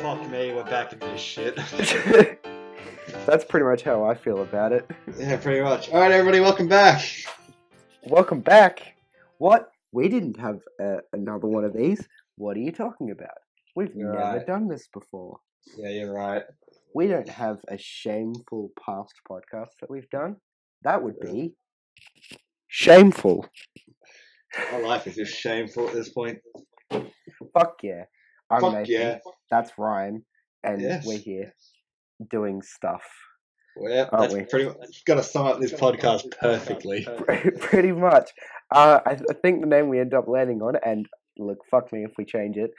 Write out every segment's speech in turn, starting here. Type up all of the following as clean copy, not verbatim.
Fuck me, we're back into this shit. That's pretty much how I feel about it. Yeah, pretty much. Alright, everybody, welcome back. Welcome back. What? We didn't have another one of these. What are you talking about? We've You're never right. done this before. Yeah, you're right. We don't have a shameful past podcast that we've done. That would be shameful. My life is just shameful at this point. Fuck yeah. I'm Fuck Nathan. yeah. That's Ryan. And Yes. we're here doing stuff. Well, Aren't that's we? pretty much got to sum up this podcast perfectly. Pretty much. I think the name we end up landing on, and look, fuck me if we change it,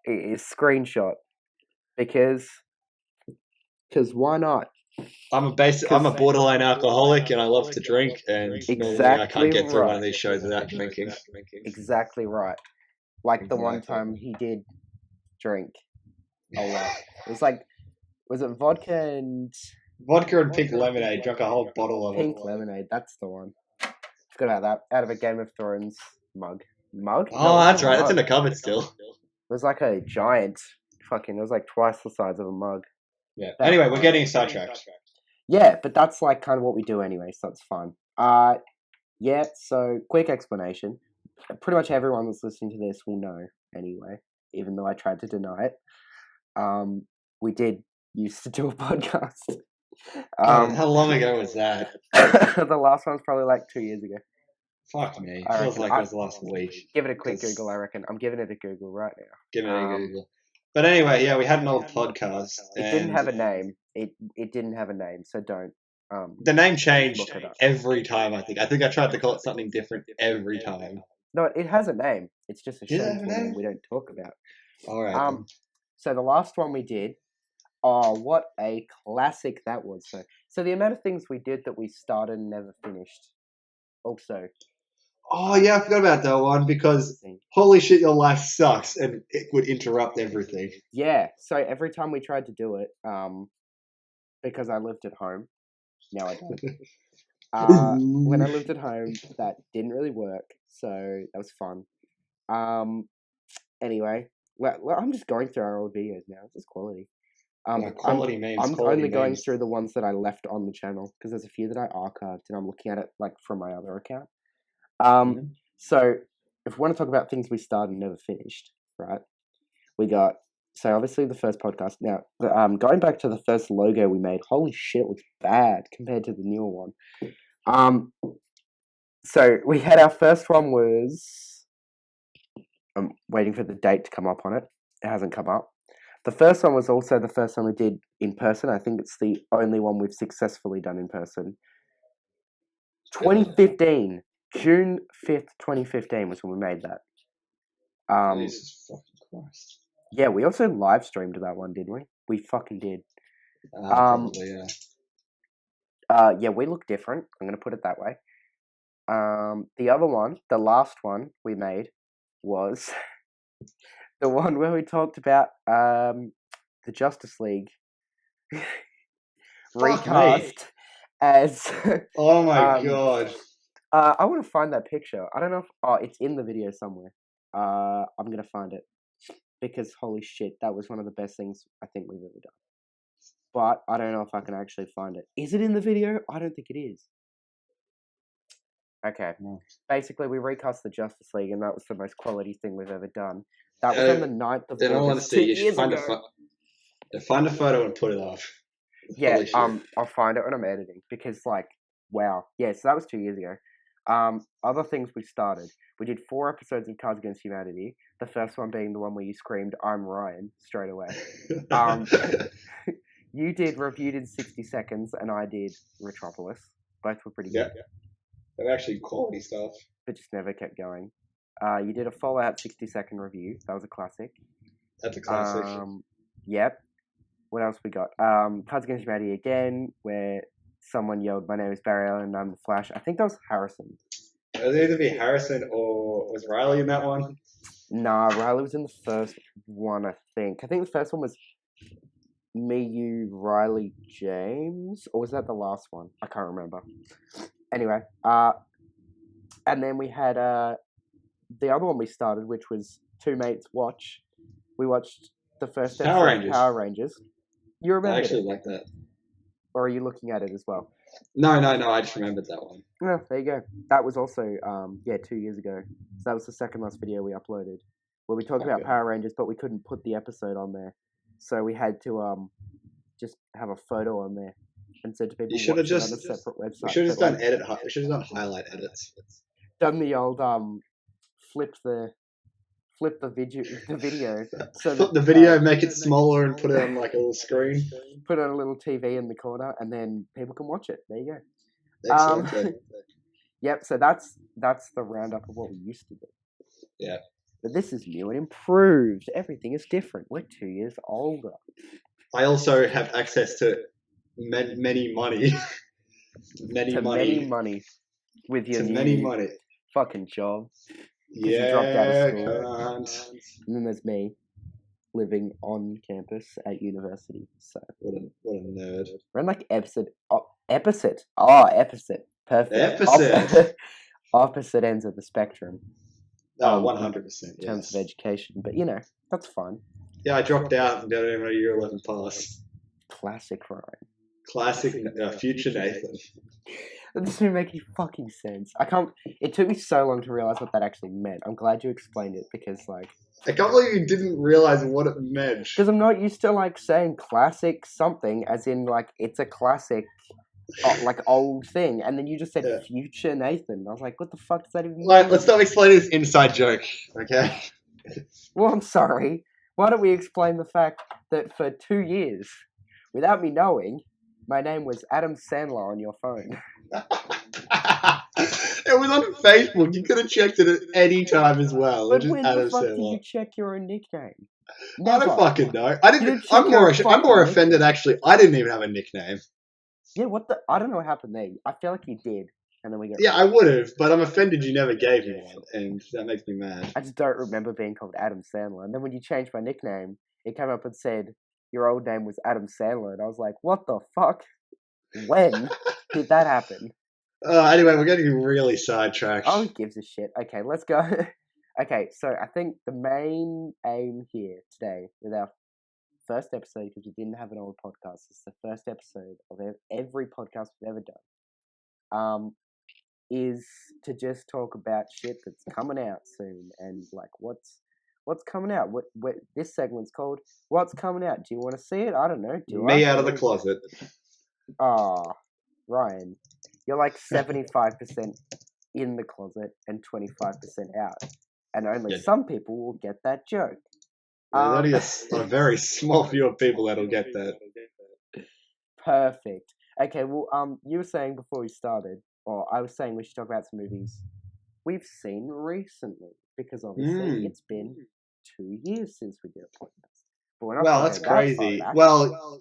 is Screenshot. Because why not? I'm a borderline alcoholic and I love to drink, and normally I can't get through one of these shows without drinking. Exactly right. Like the one Exactly. time he did drink a lot. It was like, was it vodka and Vodka and pink lemonade, drunk a whole bottle of pink it. lemonade? That's the one. Forgot about that. Out of a Game of Thrones mug. Mug? Oh, No, it that's wasn't a right, that's in mug. the cupboard still. It was like a giant fucking, it was like twice the size of a mug. Yeah. Anyway, we're getting sidetracked. Yeah, but that's like kind of what we do anyway, so it's fun. Yeah, so quick explanation. Pretty much everyone that's listening to this will know anyway, even though I tried to deny it. We did used to do a podcast. How long ago was that? The last one's probably like 2 years ago. Fuck me. I Feels reckon like it was last week. Give it a quick 'Cause- Google, I reckon. I'm giving it a Google right now. Give it a Google. But anyway, yeah, we had an old podcast. It didn't have a name. It didn't have a name, so don't. The name changed Look it up. every time, I think. I think I tried to call it something different every time. No, it has a name. It's just a Does it have a shameful name name? we don't talk about. Alright. So the last one we did, oh, what a classic that was. So the amount of things we did that we started and never finished. Also, Oh, yeah, I forgot about that one because holy shit, your life sucks and it would interrupt everything. yeah. So every time we tried to do it, because I lived at home, now I don't. When I lived at home, that didn't really work, so that was fun. Anyway, well, I'm just going through our old videos now. This is quality. Quality memes. I'm quality only going memes. through the ones that I left on the channel because there's a few that I archived and I'm looking at it like from my other account. So if we want to talk about things we started and never finished, right? We got, so obviously the first podcast. Now, going back to the first logo we made, holy shit, it was bad compared to the newer one. So we had our first one was, I'm waiting for the date to come up on it. It hasn't come up. The first one was also the first one we did in person. I think it's the only one we've successfully done in person. 2015. June 5th, 2015 was when we made that. Jesus fucking Christ. Yeah, we also live streamed that one, didn't we? We fucking did. Probably, yeah. Yeah, we look different. I'm going to put it that way. The other one, the last one we made was the one where we talked about the Justice League recast as. Oh my god. I want to find that picture. I don't know if it's in the video somewhere. I'm gonna find it because holy shit, that was one of the best things I think we've ever done. But I don't know if I can actually find it. Is it in the video? I don't think it is. Okay. Basically, we recast the Justice League, and that was the most quality thing we've ever done. That was on the 9th of Then I want to August. see. You should find a photo and put it off. Yeah, Holy shit. I'll find it when I'm editing because, like, wow. Yeah, so that was 2 years ago. Other things we started. We did 4 episodes of Cards Against Humanity. The first one being the one where you screamed, "I'm Ryan," straight away. You did Reviewed in 60 Seconds, and I did Retropolis. Both were pretty good. Yeah. They're actually quality stuff. But just never kept going. You did a Fallout 60-second review. That was a classic. That's a classic. Yep. What else we got? Cards Against Humanity again, where someone yelled, "My name is Barry Allen and I'm the Flash." I think that was Harrison. It would either be Harrison or was Riley in that one? Nah, Riley was in the first one, I think. I think the first one was me, you, Riley, James? Or was that the last one? I can't remember. Anyway, and then we had the other one we started, which was Two Mates Watch. We watched the first Power episode Rangers. of Power Rangers. You remember I actually it? like that. Or are you looking at it as well? No, I just remembered that one. Yeah, there you go. That was also 2 years ago. So that was the second last video we uploaded, where we talked about Power Rangers, but we couldn't put the episode on there, so we had to just have a photo on there and said to people, You should have just on a separate website. We should have done We should have done highlight edits. Done the old flip the video. So flip the video, make it smaller, and put it on like a little screen. Put on a little TV in the corner, and then people can watch it. There you go. Excellent. Yep. So that's the roundup of what we used to do. Yeah. But this is new and improved. Everything is different. We're 2 years older. I also have access to many money. Many money with your new fucking job. Yeah, you dropped out of school. Can't. And then there's me living on campus at university. So what a nerd. We're in like opposite. Perfect. Opposite ends of the spectrum. Oh, 100%. In terms of education, but that's fun. Yeah, I dropped out and didn't even a year 11 pass. Classic Ryan. Classic future Nathan. That doesn't make any fucking sense. It took me so long to realize what that actually meant. I'm glad you explained it because, like... I can't believe you didn't realize what it meant. Because I'm not used to, like, saying classic something as in, like, it's a classic, like, old thing. And then you just said future Nathan. I was like, what the fuck does that even mean? Right, let's not explain this inside joke, okay? Well, I'm sorry. Why don't we explain the fact that for 2 years, without me knowing, my name was Adam Sandler on your phone. It was on Facebook. You could have checked it at any time as well. But when the fuck did you check your own nickname? Never. I don't fucking know. I didn't. I'm more offended actually. I didn't even have a nickname. Yeah, I don't know what happened there. I feel like you did, and then we got. Yeah, I would have, but I'm offended you never gave me one, and that makes me mad. I just don't remember being called Adam Sandler, and then when you changed my nickname, it came up and said your old name was Adam Sandler, and I was like, what the fuck? When did that happen? Anyway, we're getting really sidetracked. Oh, who gives a shit? Okay, let's go. Okay, so I think the main aim here today with our first episode, because we didn't have an old podcast, it's the first episode of every podcast we've ever done, is to just talk about shit that's coming out soon and like what's coming out. What this segment's called "What's Coming Out." Do you want to see it? I don't know. Me out of the closet. Ryan, you're like 75% in the closet and 25% out, and only some people will get that joke. There's only a very small few of people that'll get that. Perfect. Okay, well, you were saying before we started, or I was saying we should talk about some movies we've seen recently, because obviously it's been 2 years since we did a podcast. But we're not that's crazy. Well,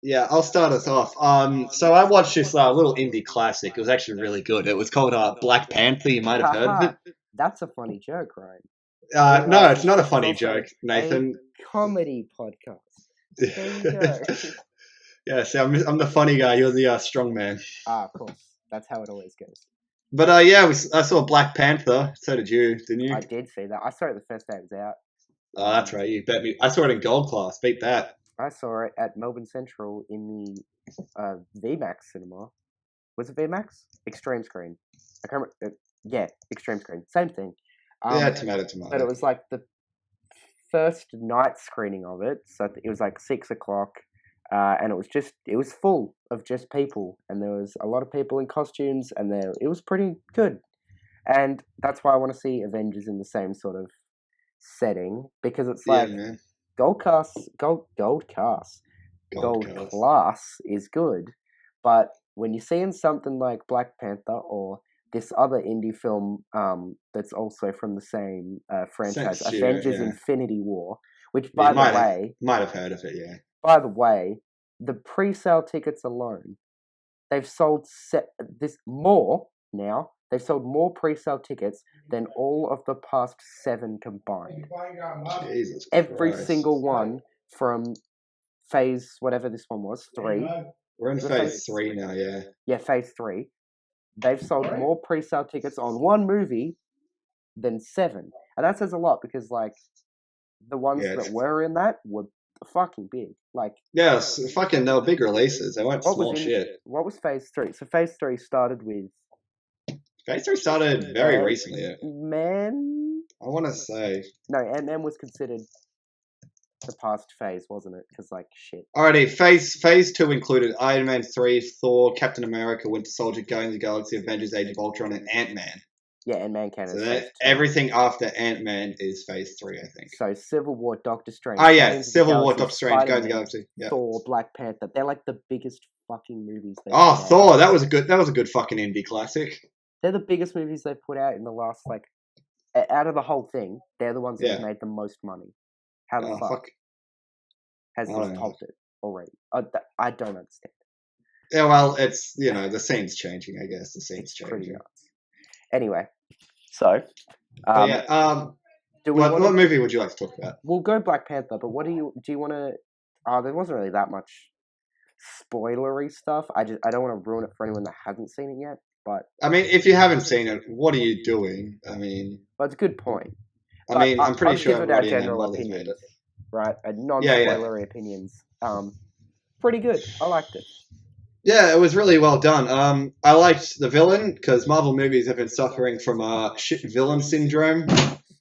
yeah, I'll start us off. So I watched this little indie classic. It was actually really good. It was called Black Panther. You might have heard of it. That's a funny joke, right? No, it's not a funny joke, Nathan. A comedy podcast. There you go. Yeah, see, I'm the funny guy. You're the strong man. Of course. That's how it always goes. But I saw Black Panther. So did you, didn't you? I did see that. I saw it the first day it was out. Oh, that's right. You bet me. I saw it in gold class. Beat that. I saw it at Melbourne Central in the VMAX cinema. Was it VMAX? Extreme Screen. I can't remember. Yeah, Extreme Screen. Same thing. Tomato. But it was like the first night screening of it. So it was like 6 o'clock. And it was full of just people. And there was a lot of people in costumes. And it was pretty good. And that's why I want to see Avengers in the same sort of setting. Because it's like... Man. Gold class is good, but when you're seeing something like Black Panther or this other indie film that's also from the same franchise, Avengers Infinity War, which by the way... Might have heard of it, yeah. By the way, the pre-sale tickets alone, they've sold more now. They've sold more pre-sale tickets than all of the past 7 combined. Jesus Every Christ. single one from phase, whatever this one was, 3. We're in phase 3 now, yeah. Yeah, phase 3. They've sold more pre-sale tickets on one movie than 7. And that says a lot because, like, the ones Yeah, that were in that were fucking big. Like, yes, fucking they were big releases. They weren't what was small in shit. what was Phase 3? So Phase 3 started with Phase 3 started very recently. Ant-Man. I want to say. No, Ant-Man was considered the past phase, wasn't it? Because like shit. Alrighty, Phase 2 included Iron Man 3, Thor, Captain America, Winter Soldier, Guardians of the Galaxy, Avengers, Age of Ultron, and Ant-Man. Yeah, Ant-Man can. So Phase 2. everything after Ant-Man is Phase 3, I think. So Civil War, Doctor Strange. Oh yeah, Civil War, Doctor Strange, Guardians of the Galaxy. Yeah. Thor, Black Panther. They're like the biggest fucking movies. Oh, Thor! That was a good fucking indie classic. They're the biggest movies they've put out in the last like. Out of the whole thing, they're the ones that have made the most money. How the fuck has this topped it already? I don't understand. Yeah, well, it's the scene's changing. I guess the scene's changing. Pretty nuts. Anyway, so what movie would you like to talk about? We'll go Black Panther, but what do you want to? There wasn't really that much spoilery stuff. I don't want to ruin it for anyone that hasn't seen it yet. But I mean, if you haven't seen it, what are you doing? I mean, well, it's a good point. I mean, I'm pretty sure everybody our general opinions, right? Non-spoilery opinions. Pretty good. I liked it. Yeah, it was really well done. I liked the villain because Marvel movies have been suffering from shit villain syndrome.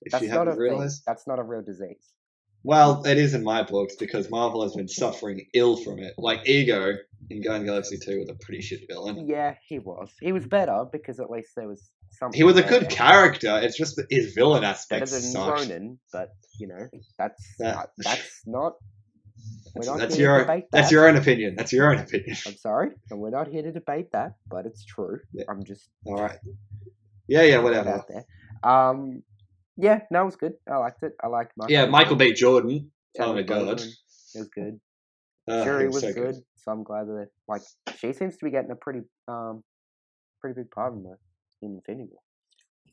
If you haven't realized, that's not a real disease. Well, it is in my books because Marvel has been suffering ill from it. Like Ego in Guardians of the Galaxy 2 was a pretty shit villain. Yeah, he was. He was better because at least there was something. He was a good character. It's just that his villain aspect better than sucked. Ronan, but that's not. That's your own opinion. That's your own opinion. I'm sorry, and we're not here to debate that, but it's true. Yeah. I'm just all right. Yeah, whatever. Out there. Yeah, no, it was good. I liked it. I liked Michael B. Jordan. Oh my god, it was good. Shuri was so good, so I'm glad that she seems to be getting a pretty big part in Infinity War.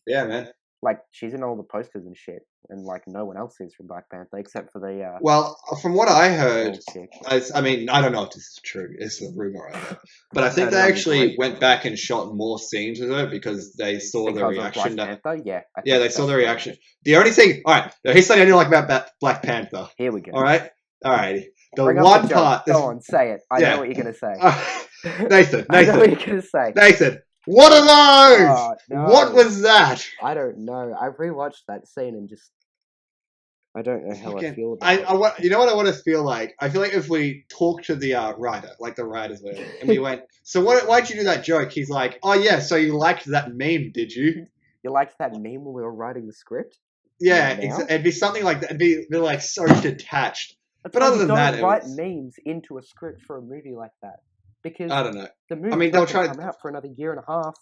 Yeah, man. Like she's in all the posters and shit, and like no one else is from Black Panther except for the. Well, from what I heard, I mean, I don't know if this is true. It's a rumor I heard, but I think they actually went back and shot more scenes with it because they saw the reaction. They saw the reaction. The only thing, all right, here's something I didn't like about Black Panther. Here we go. All right. The one part. Go on, say it. I know what you're gonna say. Nathan. I know what you're gonna say. Nathan. What are those? Oh, no. What was that? I don't know. I rewatched that scene and just I don't know how I feel about it. You know what I want to feel like? I feel like if we talk to the writer, like the writers were, and we went, so why'd you do that joke? He's like, oh yeah, so you liked that meme, did you? You liked that meme when we were writing the script? Yeah, it'd be something like that. It'd be like so detached. But other than that, write memes into a script for a movie like that. Because I don't know. The movie they'll try to come out for another year and a half.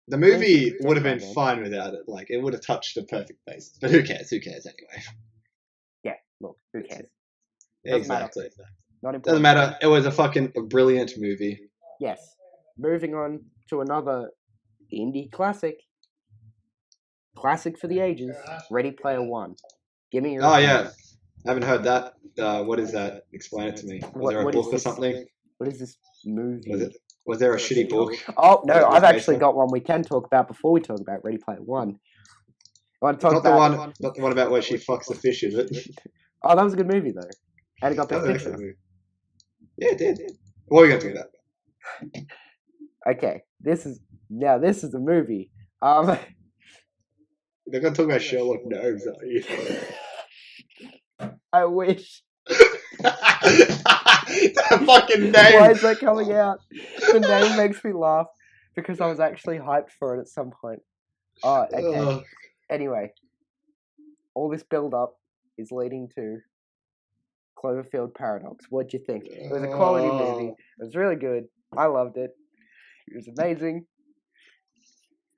The movie would have been fine without it. Like it would have touched a perfect basis. But who cares? Who cares anyway? Yeah, look, who cares? Exactly. Not important. Doesn't matter. It was a brilliant movie. Yes. Moving on to another indie classic. Classic for the ages. Ready Player One. Give me your opinion. I haven't heard that. What is that? Explain it to me. Was there a book or something? What is this movie? Was there a shitty book? Oh, no, I've actually got one we can talk about before we talk about Ready Player One. I want to talk not the one about where she fucks the fish, is it? Oh, that was a good movie, though. And it got Best Picture. Yeah, it did. What are we going to do about? Okay, this is a movie. They're going to talk about Sherlock Gnomes, are you? I wish. That fucking name. Why is that coming out? The name makes me laugh because I was actually hyped for it at some point. Oh, okay. Anyway, all this build-up is leading to Cloverfield Paradox. What'd you think? It was a quality movie. It was really good. I loved it. It was amazing.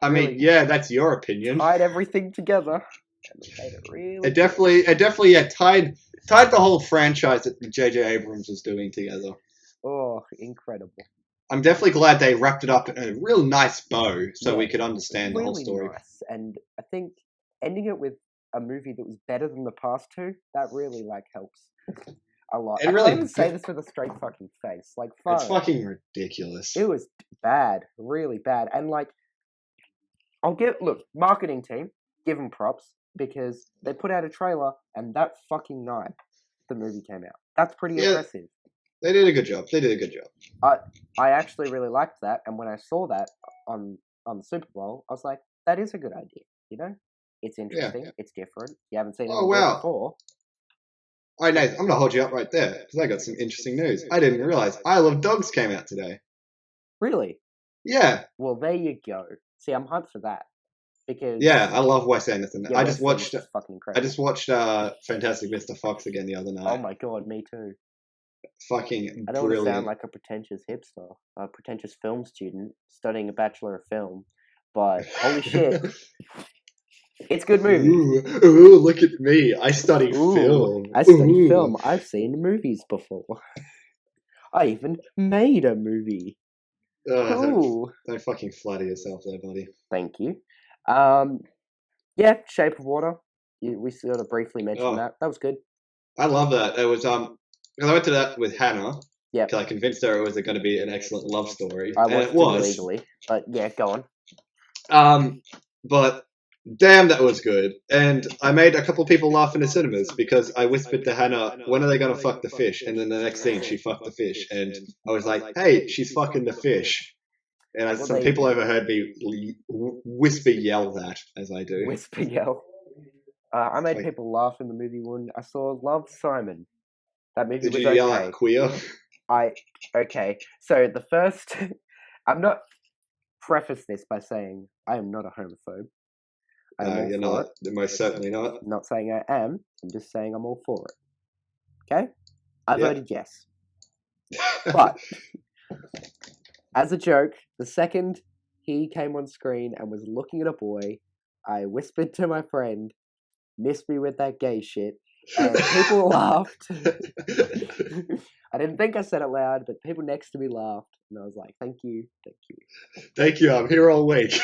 I mean, yeah, that's your opinion. Tied everything together. Made it really. It definitely tied the whole franchise that J.J. Abrams was doing together. Oh, incredible! I'm definitely glad they wrapped it up in a real nice bow, so we could understand the whole story. Nice. And I think ending it with a movie that was better than the past two, that really helps a lot. I can't even say this with a straight fucking face. It's fucking ridiculous. It was bad, really bad, and look, marketing team, give them props. because they put out a trailer and that fucking night the movie came out. That's pretty impressive. They did a good job. I actually really liked that, and when I saw that on the Super Bowl, I was like, that is a good idea. You know, it's interesting. It's different. You haven't seen it before. All right, Nathan, I'm gonna hold you up right there because I got some interesting news. I didn't realize I Love Dogs came out today. Really? Yeah. Well, there you go. See, I'm hyped for that because I love Wes Anderson. Yeah, I just watched fucking incredible. I just watched Fantastic Mr. Fox again the other night. Oh my god, me too. Fucking I don't brilliant. want to sound like a pretentious hipster, a pretentious film student studying a Bachelor of Film, but holy shit, it's a good movie. Ooh, look at me. I study film. I study film. I've seen movies before. I even made a movie. Don't fucking flatter yourself there, buddy. Thank you. Shape of Water. We sort of briefly mentioned that. That was good. I love that. It was because I went to that with Hannah. Yeah. Because I convinced her it was going to be an excellent love story. I watched it illegally, but yeah, go on. But damn, that was good. And I made a couple people laugh in the cinemas because I whispered to Hannah, when are they going to fuck the fish? And then the next scene, she fucked the fish. And I was like, hey, she's fucking the fish. And some people overheard me whisper yell that, as I do. Whisper yell. I made people laugh in the movie when I saw Love, Simon. That movie was okay. Did you yell at queer? Okay. So the first... I'm not... Preface this by saying I am not a homophobe. You're not. You're most certainly not. I'm not saying I am. I'm just saying I'm all for it. Okay? I voted yes. But, as a joke, the second he came on screen and was looking at a boy, I whispered to my friend, miss me with that gay shit, and people laughed. I didn't think I said it loud, but people next to me laughed, and I was like, thank you. Thank you, I'm here all week.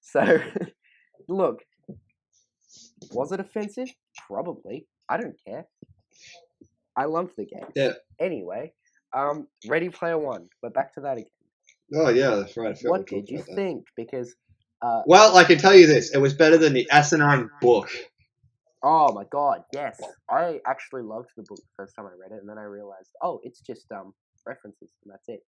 So, look, was it offensive? Probably. I don't care. I love the game. Yeah. Anyway, Ready Player One. We're back to that again. Oh, yeah, that's right. What did you think? Because... well, I can tell you this. It was better than the asinine book. Oh my god, yes. I actually loved the book the first time I read it, and then I realized, it's just references, and that's it.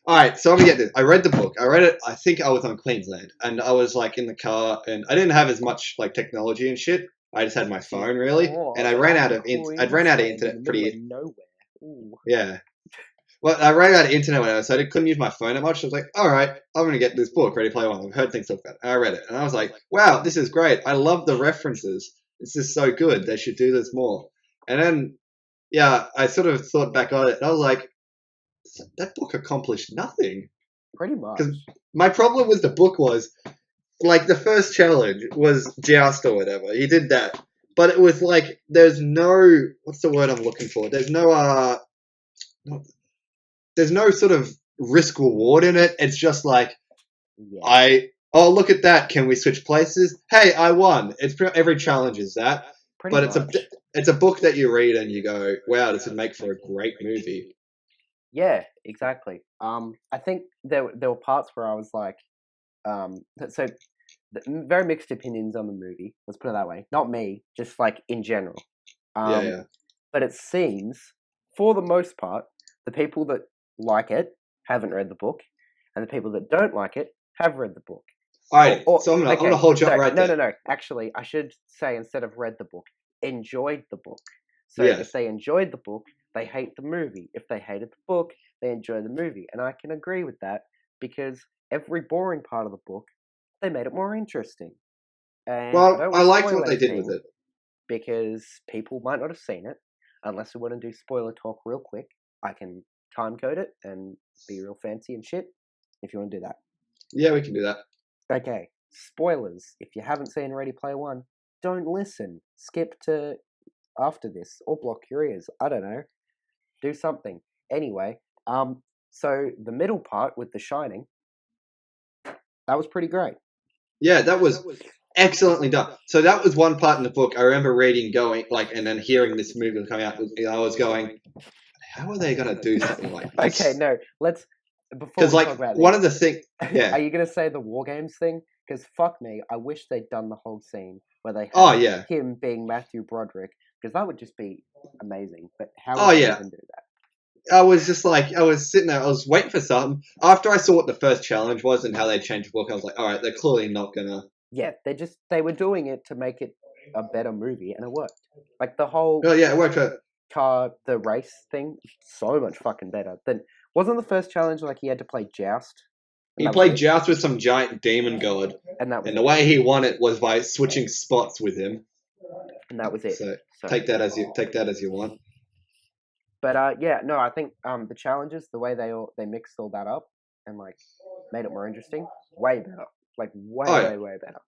Alright, so let me get this. I read the book. I read it, I think I was on Queensland, and I was like in the car, and I didn't have as much like technology and shit. I just had my phone, really, and I ran out of internet pretty... Nowhere. Ooh. Yeah. Well, I ran out of internet, so I couldn't use my phone that much. I was like, all right, I'm going to get this book, Ready Player One. I've heard things talk about it. And I read it, and I was like, wow, this is great. I love the references. This is so good. They should do this more. And then, I sort of thought back on it, and I was like, that book accomplished nothing. Pretty much. Because my problem with the book was, like, the first challenge was joust or whatever. He did that. But it was like, there's no, what's the word I'm looking for? There's no sort of risk reward in it. It's just like, look at that. Can we switch places? Hey, I won. Every challenge is that. Pretty much. It's a book that you read and you go, wow, this would make for a great movie. Yeah, exactly. I think there were parts where I was like, very mixed opinions on the movie. Let's put it that way. Not me, just like in general. But it seems, for the most part, the people that like it haven't read the book, and the people that don't like it have read the book. All right, so I'm going to hold you up right there. No. Actually, I should say, instead of read the book, enjoyed the book. So if they enjoyed the book, they hate the movie. If they hated the book, they enjoy the movie. And I can agree with that, because every boring part of the book, they made it more interesting. And I liked what they did with it. Because people might not have seen it, unless we want to do spoiler talk real quick. I can time code it and be real fancy and shit, if you want to do that. Yeah, we can do that. Okay, spoilers. If you haven't seen Ready Player One, don't listen. Skip to after this, or block your ears. I don't know. Do something. Anyway, so the middle part with The Shining, that was pretty great. Yeah, that was excellently done. So that was one part in the book I remember reading, going and then hearing this movie come out. I was going, how are they going to do something like this? Okay, no, let's. Because, like, one of the things... Yeah. Are you going to say the War Games thing? Because fuck me, I wish they'd done the whole scene where they had him being Matthew Broderick, because that would just be amazing. But how would they even do that? I was just like, I was sitting there, I was waiting for something. After I saw what the first challenge was and how they changed the book, I was like, all right, they're clearly not gonna. Yeah, they were doing it to make it a better movie, and it worked. Like the whole. Oh yeah, it worked. The race thing, so much fucking better. Then wasn't the first challenge like he had to play Joust? He played Joust with some giant demon god, and the way he won it was by switching spots with him. And that was it. So take that as you want. But yeah, no, I think the challenges, the way they mixed all that up and like made it more interesting, way better. Like way better.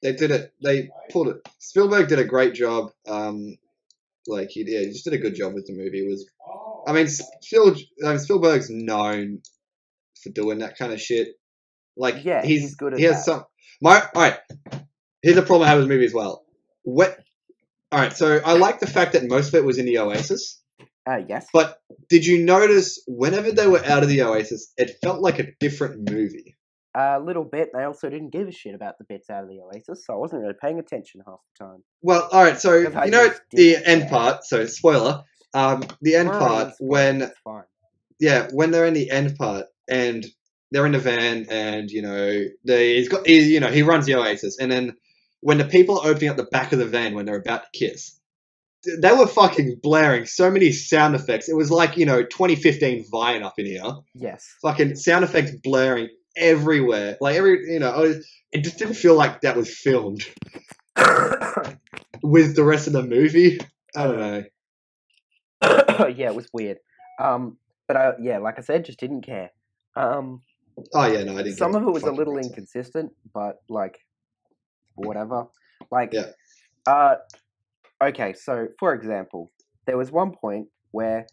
They did it. They pulled it. Spielberg did a great job. Like he just did a good job with the movie. It was, I mean, Spielberg's known for doing that kind of shit. Like he's good at that. All right. Here's a problem I have with the movie as well. All right, so I like the fact that most of it was in the Oasis. Yes. But did you notice whenever they were out of the Oasis, it felt like a different movie? A little bit. They also didn't give a shit about the bits out of the Oasis, so I wasn't really paying attention half the time. Well, all right. So you know the end part. So spoiler. The end part when they're in the end part and they're in the van and he runs the Oasis, and then when the people are opening up the back of the van when they're about to kiss, they were fucking blaring so many sound effects. It was like 2015 Vine up in here. Yes. Fucking sound effects blaring everywhere, like it just didn't feel like that was filmed with the rest of the movie. I don't know. Yeah, it was weird. But like I said, just didn't care. No, I didn't. Some of it was a little inconsistent, but like whatever. Like, okay, so for example, there was one point where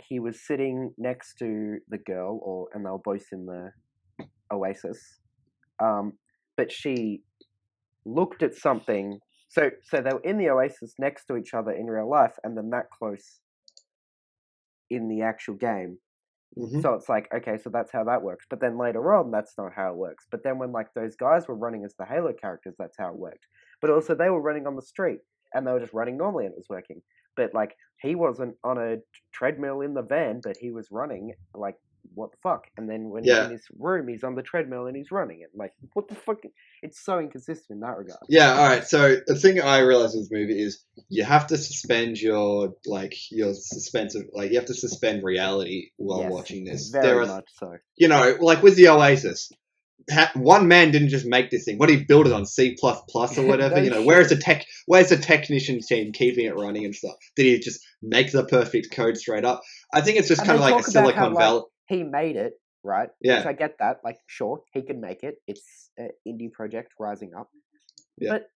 he was sitting next to the girl, and they were both in the Oasis, but she looked at something. So they were in the Oasis next to each other in real life, and then that close in the actual game. Mm-hmm. So it's like, okay, so that's how that works. But then later on, that's not how it works. But then when like those guys were running as the Halo characters, that's how it worked. But also they were running on the street, and they were just running normally, and it was working. But like he wasn't on a treadmill in the van, but he was running. Like, what the fuck? And then when he's in his room, he's on the treadmill and he's running it. Like, what the fuck? It's so inconsistent in that regard. Yeah, all right. So the thing I realized with this movie is you have to suspend your suspense of you have to suspend reality while watching this. Very much so. Like with the Oasis, one man didn't just make this thing. What did he build it on? C++ or whatever. Where's the technician team keeping it running and stuff? Did he just make the perfect code straight up? I think it's just kind of like a Silicon Valley. He made it, right? Yeah. Which I get that. Like, sure, he can make it. It's an indie project rising up. Yeah. But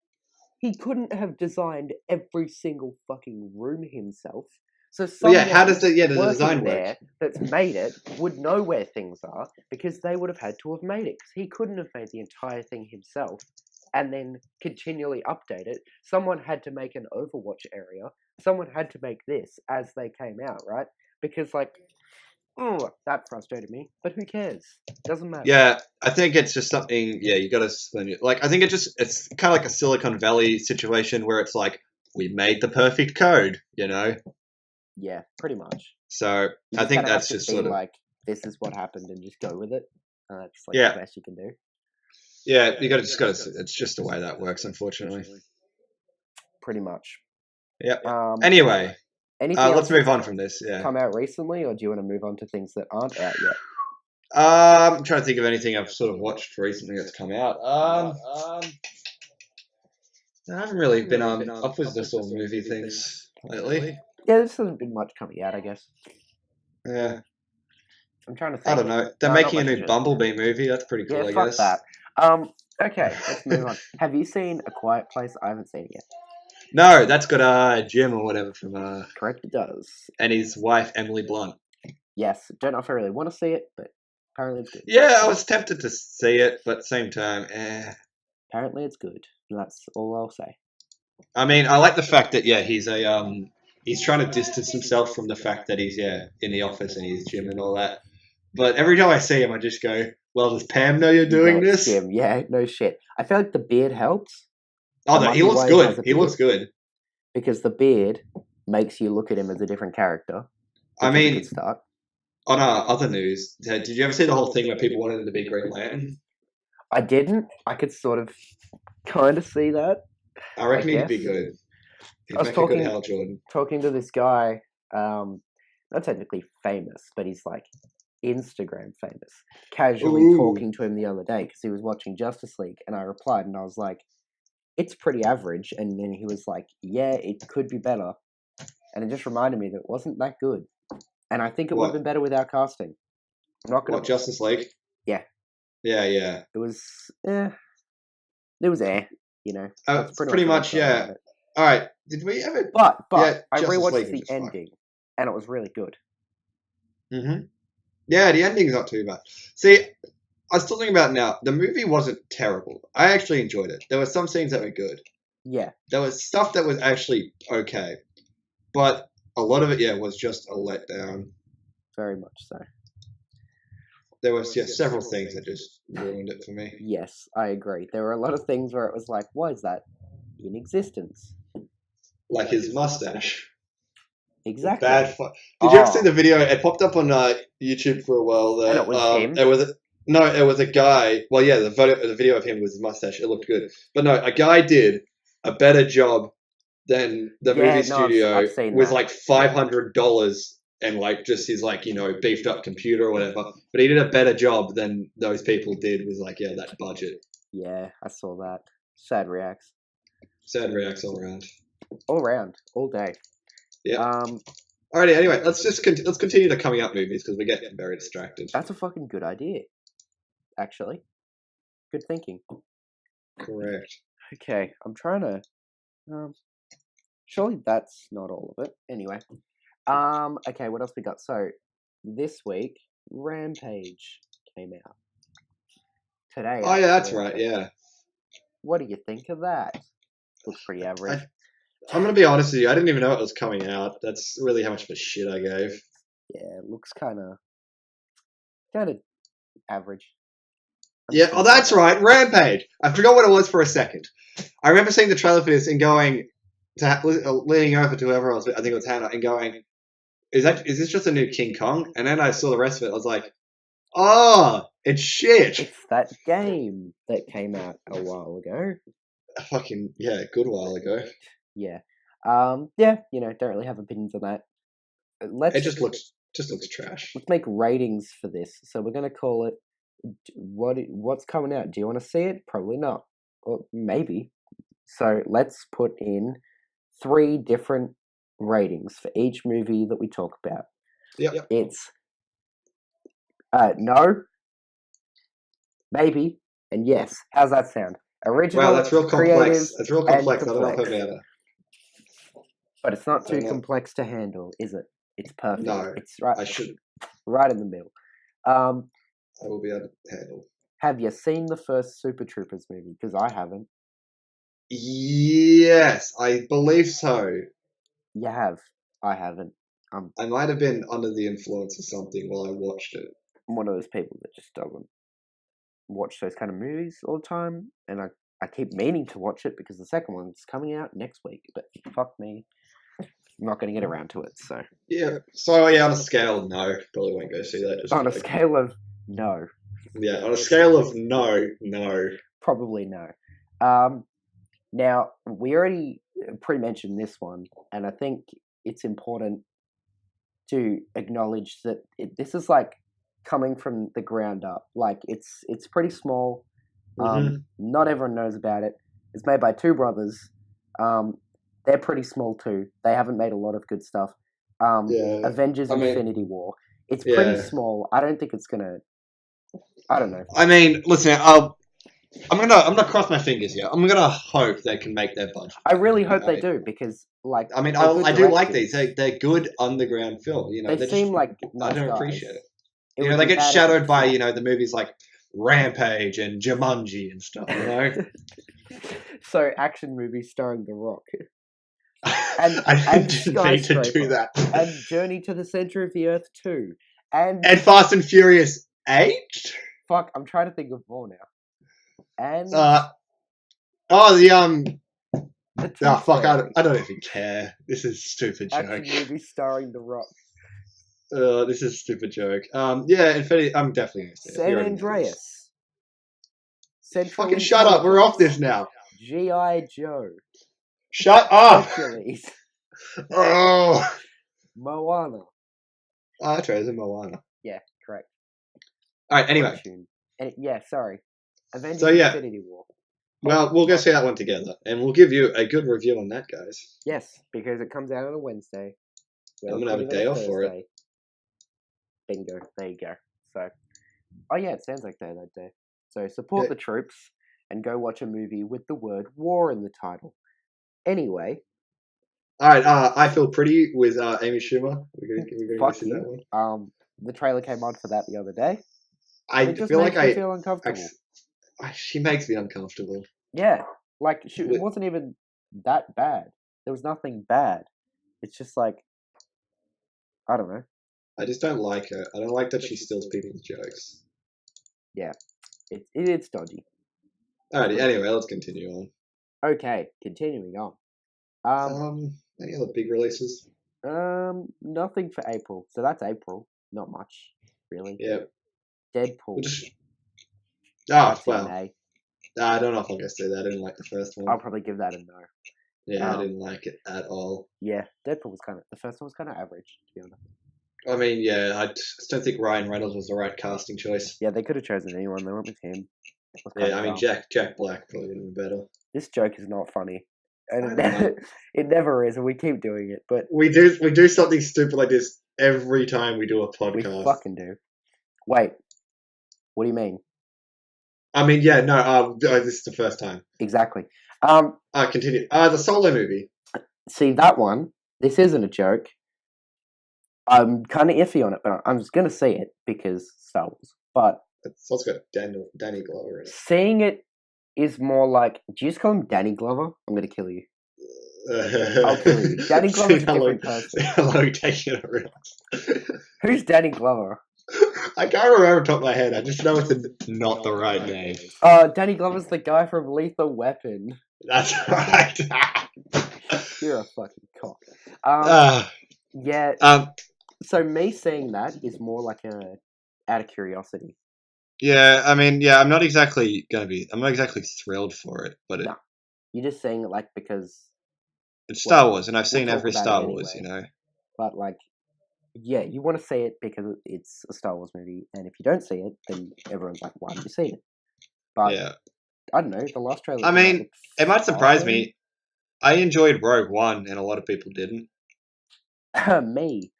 he couldn't have designed every single fucking room himself. So someone how does the design work that's made it would know where things are, because they would have had to have made it. Because he couldn't have made the entire thing himself and then continually update it. Someone had to make an Overwatch area. Someone had to make this as they came out, right? Because that frustrated me. But who cares? Doesn't matter. Yeah, I think it's just something. Yeah, you got to suspend it. Like, I think it's kind of like a Silicon Valley situation where it's like we made the perfect code, Yeah, pretty much. So I think that's just sort of like, this is what happened, and just go with it. That's the best you can do. Yeah, you got to. It's just the way that works, unfortunately. Pretty much. Yeah. Anyway, let's move on from this. Yeah. Come out recently, or do you want to move on to things that aren't out yet? I'm trying to think of anything I've sort of watched recently that's come out. I haven't really been up with this all movie things lately. Yeah, this hasn't been much coming out, I guess. Yeah. I'm trying to think. I don't know. They're making a new Bumblebee movie. That's pretty cool, I guess. That. Okay, let's move on. Have you seen A Quiet Place? I haven't seen it yet. No, that's got Jim or whatever from... Correct, it does. And his wife, Emily Blunt. Yes, don't know if I really want to see it, but apparently it's good. Yeah, I was tempted to see it, but at the same time, Apparently it's good. That's all I'll say. I mean, I like the fact that, he's trying to distance himself from the fact that he's, in the office and he's Jim and all that. But every time I see him, I just go, well, does Pam know you're doing this? Jim. Yeah, no shit. I feel like the beard helps. Oh, no, he looks good. He looks good. Because the beard makes you look at him as a different character. I mean, good start. On other news, did you ever see the whole thing where people wanted him to be Green Lantern? I didn't. I could sort of, kind of see that. I reckon he'd be good. He'd make a good Hal Jordan. Talking to this guy, not technically famous, but he's like Instagram famous. Casually talking to him the other day because he was watching Justice League, and I replied, and I was like, "It's pretty average." And then he was like, "Yeah, it could be better," and it just reminded me that it wasn't that good. And I think it would have been better without casting. I'm not gonna. What, Justice League? Yeah. Yeah. It was. It was you know. Pretty much. Yeah. All right. Did we ever? But I rewatched the ending, and it was really good. Yeah, the ending's not too bad. See, I was still thinking about it now. The movie wasn't terrible. I actually enjoyed it. There were some scenes that were good. Yeah. There was stuff that was actually okay, but a lot of it, was just a letdown. Very much so. There was several things that just ruined it for me. Yes, I agree. There were a lot of things where it was like, why is that in existence? Like his mustache. Exactly. Bad fun. Did you ever see the video? It popped up on YouTube for a while. And it was him? It was a guy. Well, yeah, the video of him with his mustache. It looked good. But no, a guy did a better job than the movie studio with like $500 and like just his beefed up computer or whatever. But he did a better job than those people did with that budget. Yeah, I saw that. Sad reacts. Sad reacts all around. All around, all day. Yeah. Alrighty. Anyway, let's continue the coming up movies because we're getting very distracted. That's a fucking good idea. Actually, good thinking. Correct. Okay, I'm trying to. Surely that's not all of it. Anyway. Okay, what else we got? So, this week, Rampage came out. Today. Oh, yeah, that's right, yeah. What do you think of that? Looks pretty average. I'm going to be honest with you, I didn't even know it was coming out. That's really how much of a shit I gave. Yeah, it looks kind of average. Yeah, that's right, Rampage. I forgot what it was for a second. I remember seeing the trailer for this and going, leaning over to whoever else, I think it was Hannah, and going, is this just a new King Kong? And then I saw the rest of it, I was like, oh, it's shit. It's that game that came out a while ago. Fucking, yeah, a good while ago. Yeah. Don't really have opinions on that. It just looks trash. Let's make ratings for this. So we're going to call it, what's coming out? Do you want to see it? Probably not. Or maybe. So let's put in 3 different ratings for each movie that we talk about. Yep. It's no, maybe, and yes. How's that sound? Original, wow, that's real complex. That's real complex. I don't know if I've But it's not too complex to handle, is it? It's perfect. No, it's right. I should. Right in the middle. I will be able to handle. Have you seen the first Super Troopers movie? Because I haven't. Yes, I believe so. You have. I haven't. I might have been under the influence of something while I watched it. I'm one of those people that just doesn't watch those kind of movies all the time, and I keep meaning to watch it because the second one's coming out next week, but fuck me. I'm not going to get around to it, so. Yeah, so yeah, on a scale of no, probably won't go see that. On a scale of no. Yeah, on a scale of no. Probably no. Now, we already pre-mentioned this one, and I think it's important to acknowledge that this is like coming from the ground up. Like, it's pretty small. Not everyone knows about it. It's made by 2 brothers. They're pretty small too. They haven't made a lot of good stuff. Avengers Infinity War. It's pretty small. I don't think it's gonna. I don't know. I mean, listen, I'm gonna cross my fingers here. I'm gonna hope they can make their budget. I really hope they do because, like, I mean, I do like these. They're good underground film. You know, they seem like nice I don't guys. appreciate it. They get shadowed by the movies like Rampage and Jumanji and stuff. You know. So action movies starring The Rock. I didn't mean to do that. And Journey to the Center of the Earth 2. And Fast and Furious 8. Fuck, I'm trying to think of more now. And fuck! I don't even care. This is a stupid joke. Action movie starring The Rock. This is a stupid joke. Yeah, Infinity. I'm definitely gonna say San Andreas. Fucking shut up. We're off this now. G.I. Joe. Shut up. Hercules. Oh. Moana. Oh, that's right. It's in Moana. Yeah, correct. All right. Anyway. Sorry. Avengers Infinity War. Well, we'll go see that one together, and we'll give you a good review on that, guys. Yes, because it comes out on a Wednesday. I'm gonna have a day off for it. Bingo. There you go. So, it sounds like that day. So support the troops and go watch a movie with the word war in the title. Anyway. All right. I Feel Pretty with Amy Schumer. We're gonna see that one. The trailer came on for that the other day. I feel like I feel uncomfortable. She makes me uncomfortable. Yeah, like it wasn't even that bad. There was nothing bad. It's just like I don't know. I just don't like her. I don't like that she steals people's jokes. Yeah, it's dodgy. Alrighty. Anyway, let's continue on. Okay, continuing on. Any other big releases? Nothing for April. So that's April. Not much, really. Yep. Deadpool. Well. I don't know if I'm gonna say that. I didn't like the first one. I'll probably give that a no. Yeah, I didn't like it at all. Yeah, Deadpool was the first one was kind of average, to be honest. I mean, yeah, I just don't think Ryan Reynolds was the right casting choice. Yeah, they could have chosen anyone. They went with him. Yeah, I mean, Jack Black probably would have been better. This joke is not funny, and it never is, and we keep doing it. But we do something stupid like this every time we do a podcast. We fucking do. Wait, what do you mean? I mean, yeah, no. This is the first time. Exactly. Continue. The Solo movie. See that one? This isn't a joke. I'm kind of iffy on it, but I'm just gonna see it because Star Wars. But it's also got Danny Glover in it. Seeing it is more like. Do you just call him Danny Glover? I'm gonna kill you. I'll kill you. Danny Glover's a different person. Hello, taking a risk. Who's Danny Glover? I can't remember top of my head. I just know it's not the right name. Danny Glover's the guy from Lethal Weapon. That's right. You're a fucking cock. Yeah. So me seeing that is more like out of curiosity. Yeah, I mean, yeah, I'm not exactly thrilled for it, but no, you're just saying it like because it's Star Wars, and I've seen every Star Wars, you know. But like, yeah, you want to see it because it's a Star Wars movie, and if you don't see it, then everyone's like, "Why did you see it?" But yeah. I don't know. The last trailer. I mean, it might surprise me. I enjoyed Rogue One, and a lot of people didn't. Me.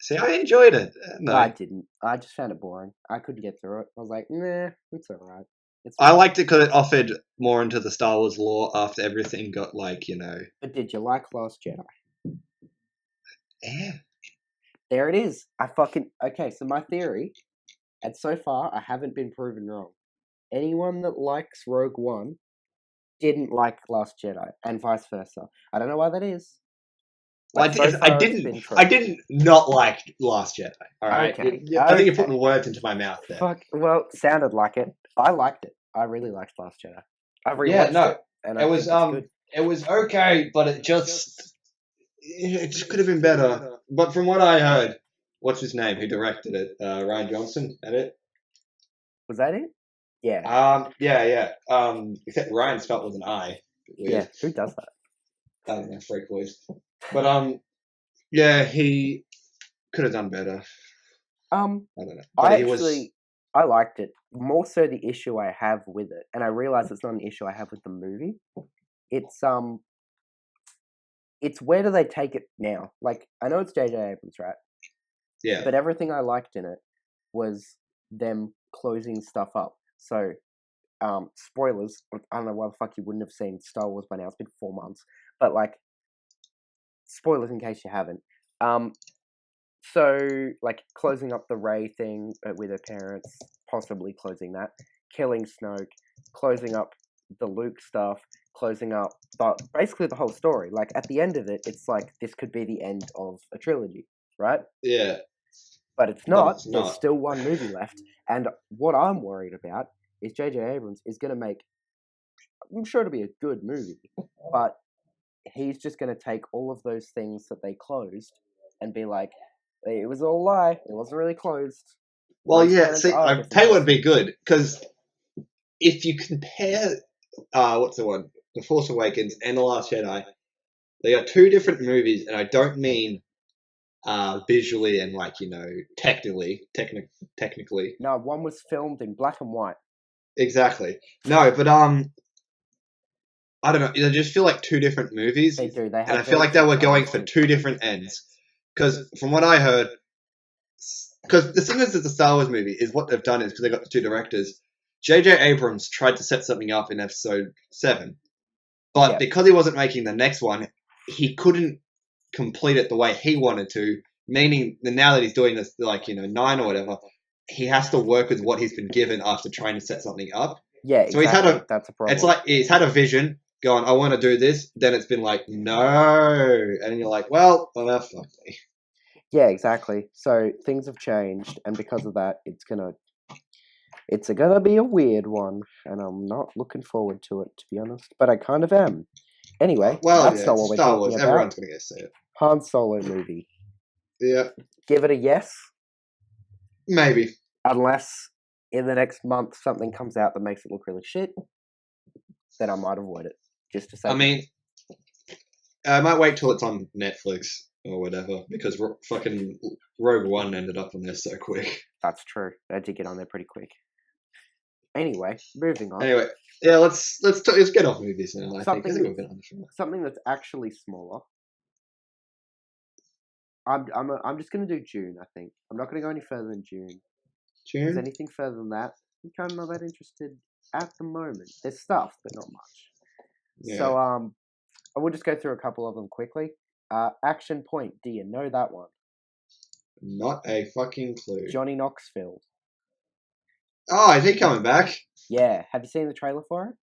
See, I enjoyed it. No, I didn't. I just found it boring. I couldn't get through it. I was like, nah, it's alright. I liked it because it offered more into the Star Wars lore after everything got like, you know. But did you like Last Jedi? Yeah. There it is. Okay, so my theory, and so far I haven't been proven wrong. Anyone that likes Rogue One didn't like Last Jedi, and vice versa. I don't know why that is. Like, I didn't not like Last Jedi. All right, okay. I think you're putting words into my mouth there. Well, sounded like it. I liked it. I really liked Last Jedi. It. And it was okay, but it just could have been better. But from what I heard, what's his name? Who directed it? Ryan Johnson. That it? Was that it? Yeah. Yeah. Except Ryan spelled with an I. Weird. Yeah. Who does that? I don't know. Freak voice. But yeah, he could have done better. I don't know. But I liked it. More so the issue I have with it, and I realize it's not an issue I have with the movie. It's where do they take it now? Like, I know it's J.J. Abrams, right? Yeah. But everything I liked in it was them closing stuff up. So, spoilers. I don't know why the fuck you wouldn't have seen Star Wars by now. It's been 4 months. But, like, spoilers in case you haven't. So, like, closing up the Rey thing with her parents, possibly closing that, killing Snoke, closing up the Luke stuff, closing up basically the whole story. Like, at the end of it, it's like, this could be the end of a trilogy, right? Yeah. But it's not. There's still one movie left. And what I'm worried about is J.J. Abrams is going to make... I'm sure it'll be a good movie, but he's just going to take all of those things that they closed and be like, it was all a lie. It wasn't really closed. Well, yeah, see, I tell you what would be good, because if you compare, what's the one? The Force Awakens and The Last Jedi, they are two different movies, and I don't mean visually and technically. No, one was filmed in black and white. Exactly. No, but I don't know. They just feel like two different movies. They do. And I feel like they were going for two different ends. Because from what I heard, because the thing is that the Star Wars movie is what they've done is because they got the two directors. J.J. Abrams tried to set something up in Episode 7, but because he wasn't making the next one, he couldn't complete it the way he wanted to. Meaning that now that he's doing this, 9 or whatever, he has to work with what he's been given after trying to set something up. Yeah, exactly. So that's a problem. It's like he's had a vision, going, I want to do this. Then it's been like, no, and you're like, well, fuck me. Yeah, exactly. So things have changed, and because of that, it's gonna be a weird one, and I'm not looking forward to it, to be honest. But I kind of am. Anyway, that's not what we're talking about. Everyone's gonna go see it. Han Solo movie. Yeah. Give it a yes. Maybe. Unless in the next month something comes out that makes it look really shit, then I might avoid it. Just to say. I mean, I might wait till it's on Netflix or whatever, because fucking Rogue One ended up on there so quick. That's true. I did get on there pretty quick. Anyway, moving on. Anyway, yeah, let's get off movies now. I think we've been on the show. Something that's actually smaller. I'm just gonna do June. I think I'm not gonna go any further than June. June. Is anything further than that? I'm kind of not that interested at the moment. There's stuff, but not much. Yeah. So I will just go through a couple of them quickly. Action Point. Do you know that one? Not a fucking clue. Johnny Knoxville. Oh, is he coming back? Yeah. Have you seen the trailer for it?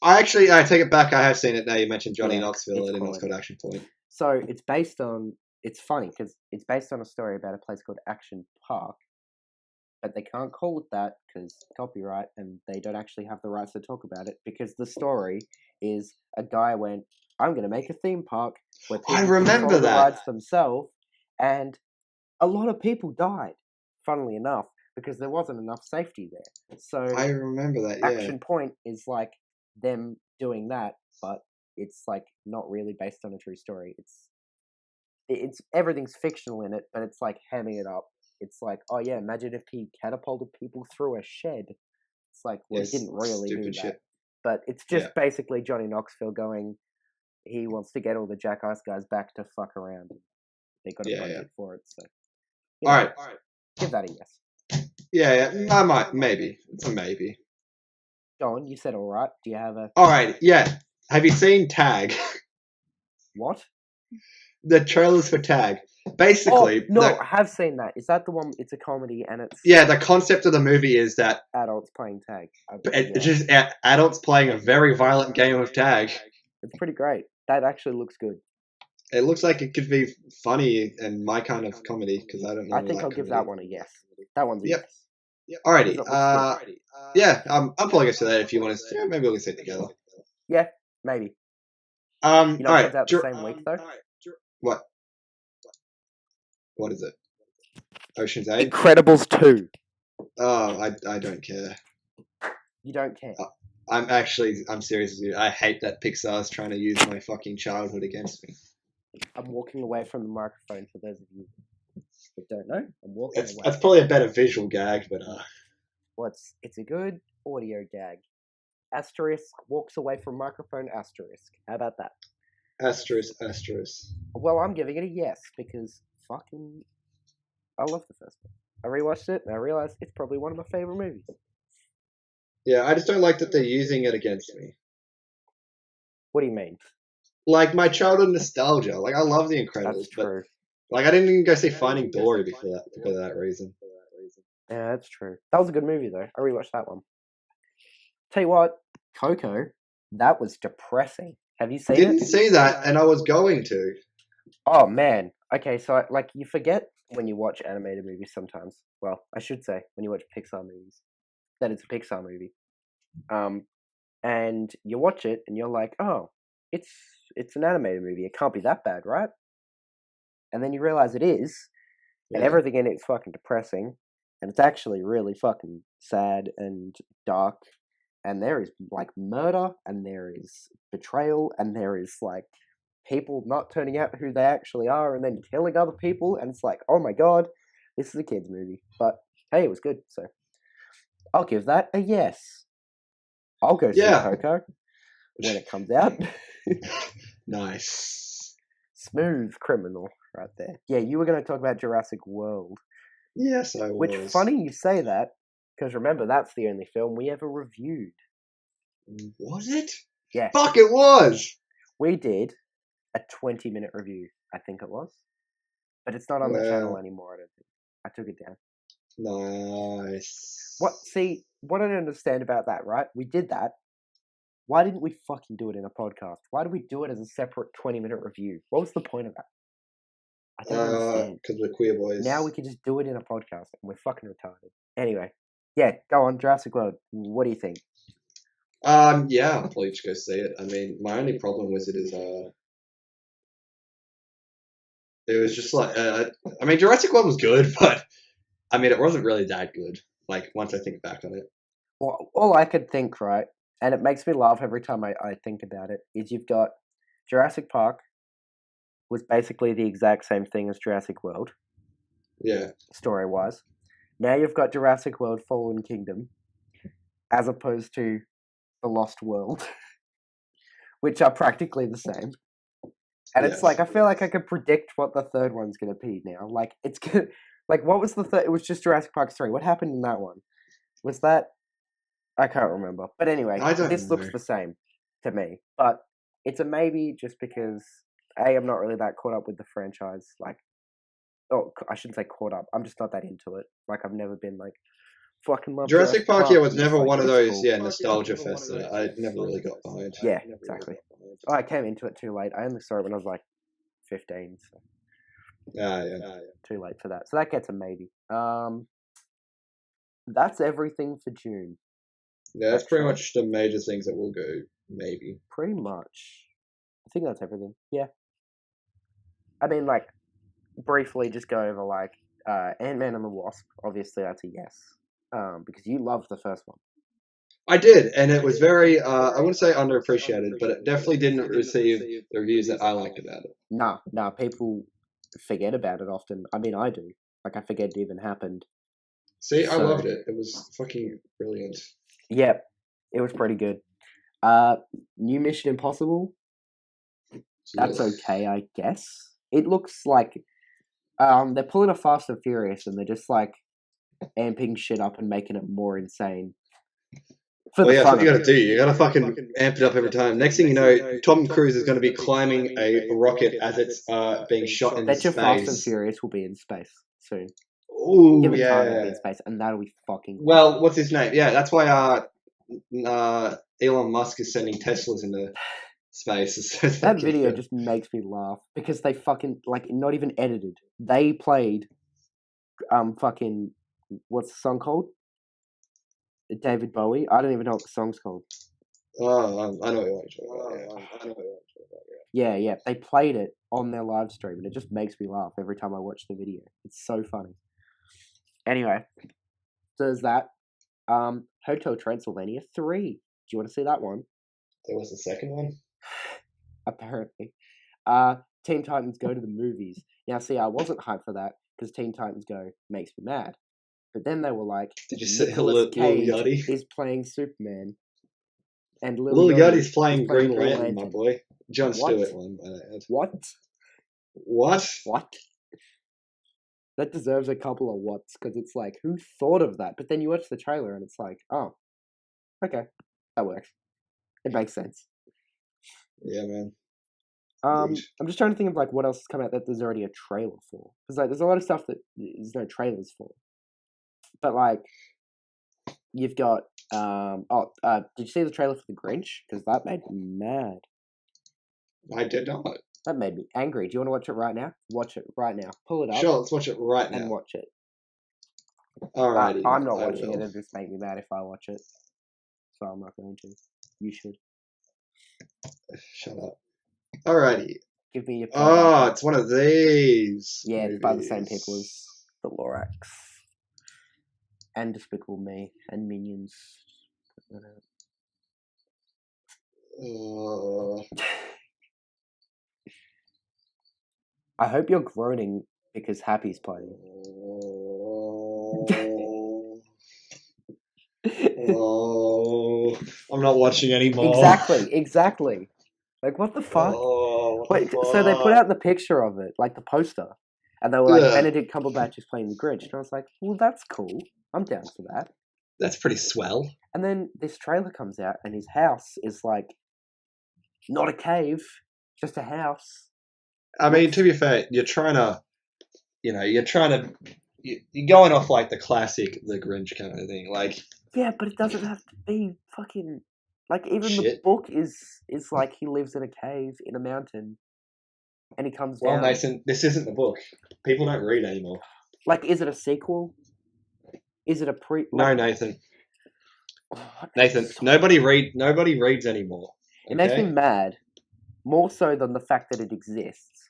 I take it back. I have seen it now. You mentioned Johnny Knoxville. I didn't know it's called Action Point. So it's based on... It's funny, because it's based on a story about a place called Action Park. But they can't call it that, because copyright, and they don't actually have the rights to talk about it, because the story is a guy went, I'm going to make a theme park where people control the rides themselves, and a lot of people died, funnily enough, because there wasn't enough safety there. So I remember that, yeah. Action Point is like them doing that, but it's like not really based on a true story. It's everything's fictional in it, but it's like hamming it up. It's like, oh yeah, imagine if he catapulted people through a shed. It's like, well, he didn't really do that. Shit. But it's just basically Johnny Knoxville going, he wants to get all the Jackass guys back to fuck around. They got a budget for it, so. All right. Give that a yes. Yeah, I might, maybe. It's a maybe. Go on, you said all right. Do you have a... All right, yeah. Have you seen Tag? What? The trailers for Tag. Basically... Oh, no, I have seen that. Is that the one, it's a comedy and it's... Yeah, the concept of the movie is that... Adults playing Tag. It's just adults playing a very violent game of Tag. It's pretty great. That actually looks good. It looks like it could be funny and my kind of comedy, because I don't know. I think I'll give that one a yes. That one's a yes. Alrighty. I'm probably going to say that if you want to... Yeah, maybe we'll sit together. Yeah, maybe. You know, all right. Comes out the same week, though? What? What is it? Ocean's 8? Incredibles 2. Oh, I don't care. You don't care? I'm serious with you. I hate that Pixar's trying to use my fucking childhood against me. I'm walking away from the microphone for those of you that don't know. I'm walking away. That's probably a better visual gag, but... Well, it's a good audio gag. Asterisk walks away from microphone asterisk. How about that? Asterisk. Well, I'm giving it a yes, because fucking... I love the first one. I rewatched it, and I realized it's probably one of my favorite movies. Yeah, I just don't like that they're using it against me. What do you mean? Like, my childhood nostalgia. Like, I love The Incredibles. That's true. But, like, I didn't even go see Finding Dory because of that reason. Yeah, that's true. That was a good movie, though. I rewatched that one. Tell you what, Coco, that was depressing. Have you seen it? I didn't see that, and I was going to. Oh, man. Okay, so like you forget when you watch animated movies sometimes. Well, I should say when you watch Pixar movies that it's a Pixar movie. And you watch it and you're like, oh, it's an animated movie. It can't be that bad, right? And then you realize it is, and everything in it's fucking depressing, and it's actually really fucking sad and dark. And there is like murder, and there is betrayal, and there is like people not turning out who they actually are, and then killing other people. And it's like, oh my god, this is a kids movie. But hey, it was good, so I'll give that a yes. I'll go see Coco when it comes out. Nice. Smooth criminal right there. Yeah, you were going to talk about Jurassic World. Yes, I was. Which, funny you say that, because remember, that's the only film we ever reviewed. Was it? Yeah. Fuck, it was! We did a 20-minute review, I think it was. But it's not on the channel anymore, I don't think. I took it down. Nice. What I don't understand about that, right? We did that. Why didn't we fucking do it in a podcast? Why did we do it as a separate 20-minute review? What was the point of that? I don't understand. Because we're queer boys. Now we can just do it in a podcast, and we're fucking retarded. Anyway, yeah, go on, Jurassic World. What do you think? Yeah, I'll probably just go see it. I mean, my only problem with it is, it was just like, I mean, Jurassic World was good, but I mean, it wasn't really that good. Like, once I think back on it. Well, all I could think, right, and it makes me laugh every time I think about it, is you've got Jurassic Park was basically the exact same thing as Jurassic World. Yeah. Story-wise. Now you've got Jurassic World Fallen Kingdom, as opposed to The Lost World, which are practically the same. And it's like, I feel like I could predict what the third one's going to be now. Like, it's gonna, like, what was the third? It was just Jurassic Park 3. What happened in that one? Was that? I can't remember. But anyway, this looks the same to me. But it's a maybe just because, A, I'm not really that caught up with the franchise. Like, oh, I shouldn't say caught up. I'm just not that into it. Like, I've never been like, fucking love Jurassic Park. Yeah, was never one of those nostalgia fests that I never really got behind. Yeah, exactly. Oh, I came into it too late. I only saw it when I was like 15. So. Yeah. Too late for that. So that gets a maybe. That's everything for June. Yeah, that's pretty much the major things that will go, maybe. Pretty much. I think that's everything. Yeah. I mean, like, briefly just go over, like, Ant-Man and the Wasp. Obviously, that's a yes. Because you loved the first one. I did, and it was very, I wouldn't say underappreciated, but it definitely didn't receive the reviews that I liked about it. Nah, people forget about it often. I mean, I do. Like, I forget it even happened. See, I loved it. It was fucking brilliant. Yeah, it was pretty good. New Mission Impossible. That's okay, I guess. It looks like they're pulling a Fast and Furious, and they're just like amping shit up and making it more insane. Well, yeah, that's what you gotta do. You gotta fucking amp it up every time. Next thing you know, Tom Cruise is gonna be climbing a rocket as it's being shot in space. Fast and Furious will be in space soon. Ooh, Give it time to be in space, and that'll be fucking. Well, what's his name? Yeah, that's why Elon Musk is sending Teslas into space. That video just makes me laugh because they fucking like not even edited. They played fucking what's the song called? David Bowie. I don't even know what the song's called. Oh, I know what you're talking about. Yeah. They played it on their live stream, and it just makes me laugh every time I watch the video. It's so funny. Anyway, so there's that. Hotel Transylvania 3. Do you want to see that one? There was a second one? Apparently. Teen Titans Go to the movies. Now, see, I wasn't hyped for that because Teen Titans Go makes me mad. But then they were like, did you see Nicolas Cage is playing Superman. And Lil Yachty's playing Green Lantern, my boy. Jon Stewart one. What? That deserves a couple of whats, because it's like, who thought of that? But then you watch the trailer and it's like, oh, okay, that works. It makes sense. Yeah, man. I'm just trying to think of like what else has come out that there's already a trailer for. Because like, there's a lot of stuff that there's no trailers for. But like, you've got did you see the trailer for The Grinch? Because that made me mad. I did not. That made me angry. Do you want to watch it right now? Watch it right now. Pull it up. Sure, let's watch it right now. And watch it. Alrighty. I'm not watching it. It'll just make me mad if I watch it. So I'm not going to. You should. Shut up. Alrighty. Give me your. Oh, it's one of these. Yeah, it's by the same people as the Lorax. And Despicable Me. And Minions. I hope you're groaning because Happy's playing. I'm not watching anymore. Exactly. Like, what the fuck? So they put out the picture of it, like the poster, and they were like, Benedict Cumberbatch is playing the Grinch. And I was like, well, that's cool. I'm down for that. That's pretty swell. And then this trailer comes out, and his house is like, not a cave, just a house. I mean, to be fair, you're going off like the classic, the Grinch kind of thing. Like, yeah, but it doesn't have to be fucking, like, even the book is like he lives in a cave in a mountain and he comes down. Well, Nathan, this isn't the book. People don't read anymore. Like, is it a sequel? Is it a pre? No, Nathan. Nathan, nobody reads anymore. Okay? It makes me mad, more so than the fact that it exists.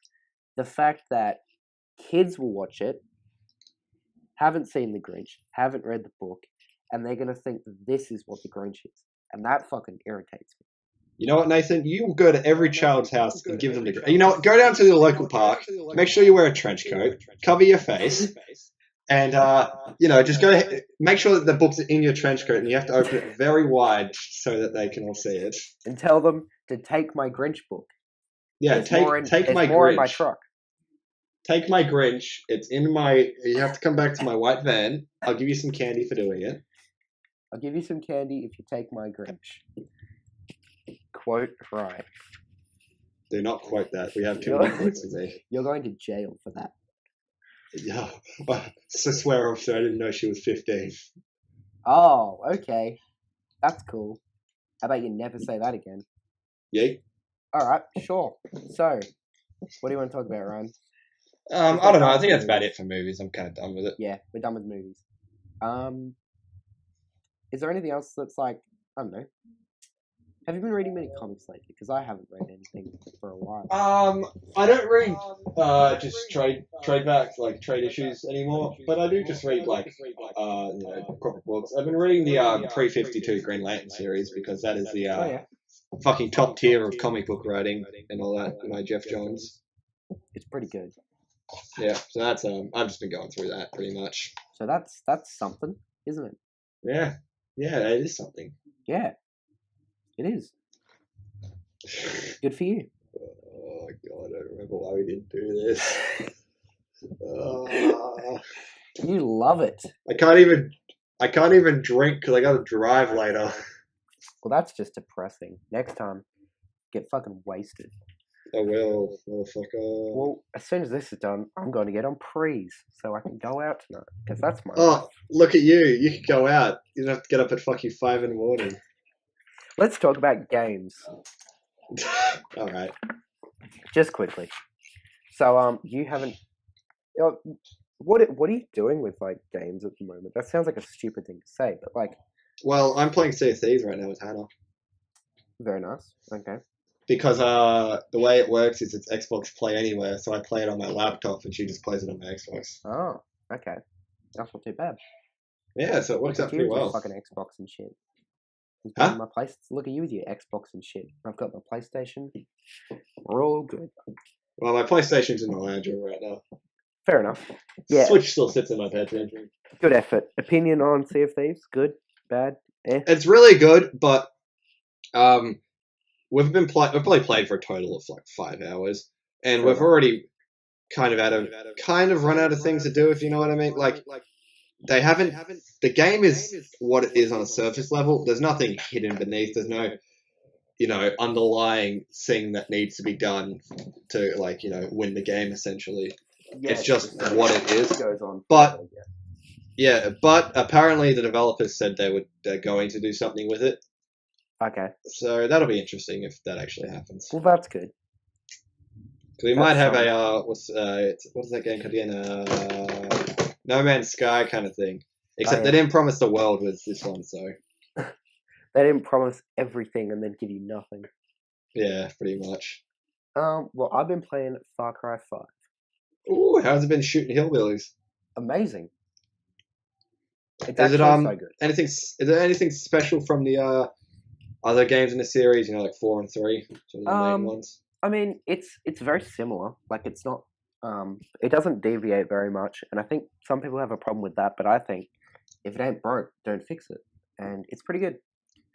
The fact that kids will watch it, haven't seen the Grinch, haven't read the book, and they're going to think that this is what the Grinch is. And that fucking irritates me. You know what, Nathan? You will go to every child's house and give them the Grinch. You know what? Go down to the local park, make sure you wear a trench coat, cover your face, and, just go ahead, make sure that the book's in your trench coat and you have to open it very wide so that they can all see it. And tell them to take my Grinch book. Yeah, take my Grinch. In my truck. Take my Grinch. It's in my... You have to come back to my white van. I'll give you some candy for doing it. I'll give you some candy if you take my Grinch. Quote right. Do not quote that. We have too many quotes today. You're going to jail for that. Yeah. I swear off, so I didn't know she was 15. Oh, okay. That's cool. How about you never say that again? Yeah. Alright, sure. So, what do you want to talk about, Ryan? I don't know. I think that's about it for movies. I'm kind of done with it. Yeah, we're done with movies. Is there anything else that's like, I don't know. Have you been reading many comics lately? Because I haven't read anything for a while. I don't read just trade issues anymore, but I do just read proper books. I've been reading the Pre-52 Green Lantern series because that is the fucking top tier of comic book writing and all that. Jeff Johns. It's pretty good. Yeah, so that's I've just been going through that pretty much. So that's something, isn't it? Yeah, it is something. Yeah, it is. Good for you. Oh God, I don't remember why we didn't do this. You love it. I can't even drink because I got to drive later. Well, that's just depressing. Next time, get fucking wasted. I will, motherfucker. Well, as soon as this is done, I'm going to get on prees so I can go out tonight because that's my. Oh, look at you! You can go out. You don't have to get up at fucking 5 in the morning. Let's talk about games. All right. Just quickly. So, you haven't. What are you doing with like games at the moment? That sounds like a stupid thing to say, but like. Well, I'm playing Sea of Thieves right now with Hannah. Very nice. Okay. Because the way it works is it's Xbox Play Anywhere, so I play it on my laptop and she just plays it on my Xbox. Oh, okay. That's not too bad. Yeah, so it works out pretty well. Fucking Xbox and shit. Huh? My place. Look at you with your Xbox and shit. I've got my PlayStation. We're all good. Well, my PlayStation's in the lounge room right now. Fair enough. Yeah. Switch still sits in my bedroom. Good effort. Opinion on Sea of Thieves? Good? Bad? It's really good, but we've probably played for a total of like 5 hours, and we've already kind of run out of things to do, if you know what I mean. Like they haven't. The game is what it is on a surface level. There's nothing hidden beneath. There's no, underlying thing that needs to be done to win the game. Essentially, it's just what it is. Goes on. But but apparently the developers said they're going to do something with it. Okay. So that'll be interesting if that actually happens. Well, that's good. we might have a what's that game called again? No Man's Sky kind of thing. Except they didn't promise the world with this one, so they didn't promise everything and then give you nothing. Yeah, pretty much. Well, I've been playing Far Cry 5. Ooh, how's it been shooting hillbillies? Amazing. It's actually so good. Is there anything special from the other games in the series? You know, like 4 and 3, sort of the main ones. I mean, it's very similar. Like, it's not. It doesn't deviate very much, and I think some people have a problem with that. But I think if it ain't broke, don't fix it, and it's pretty good.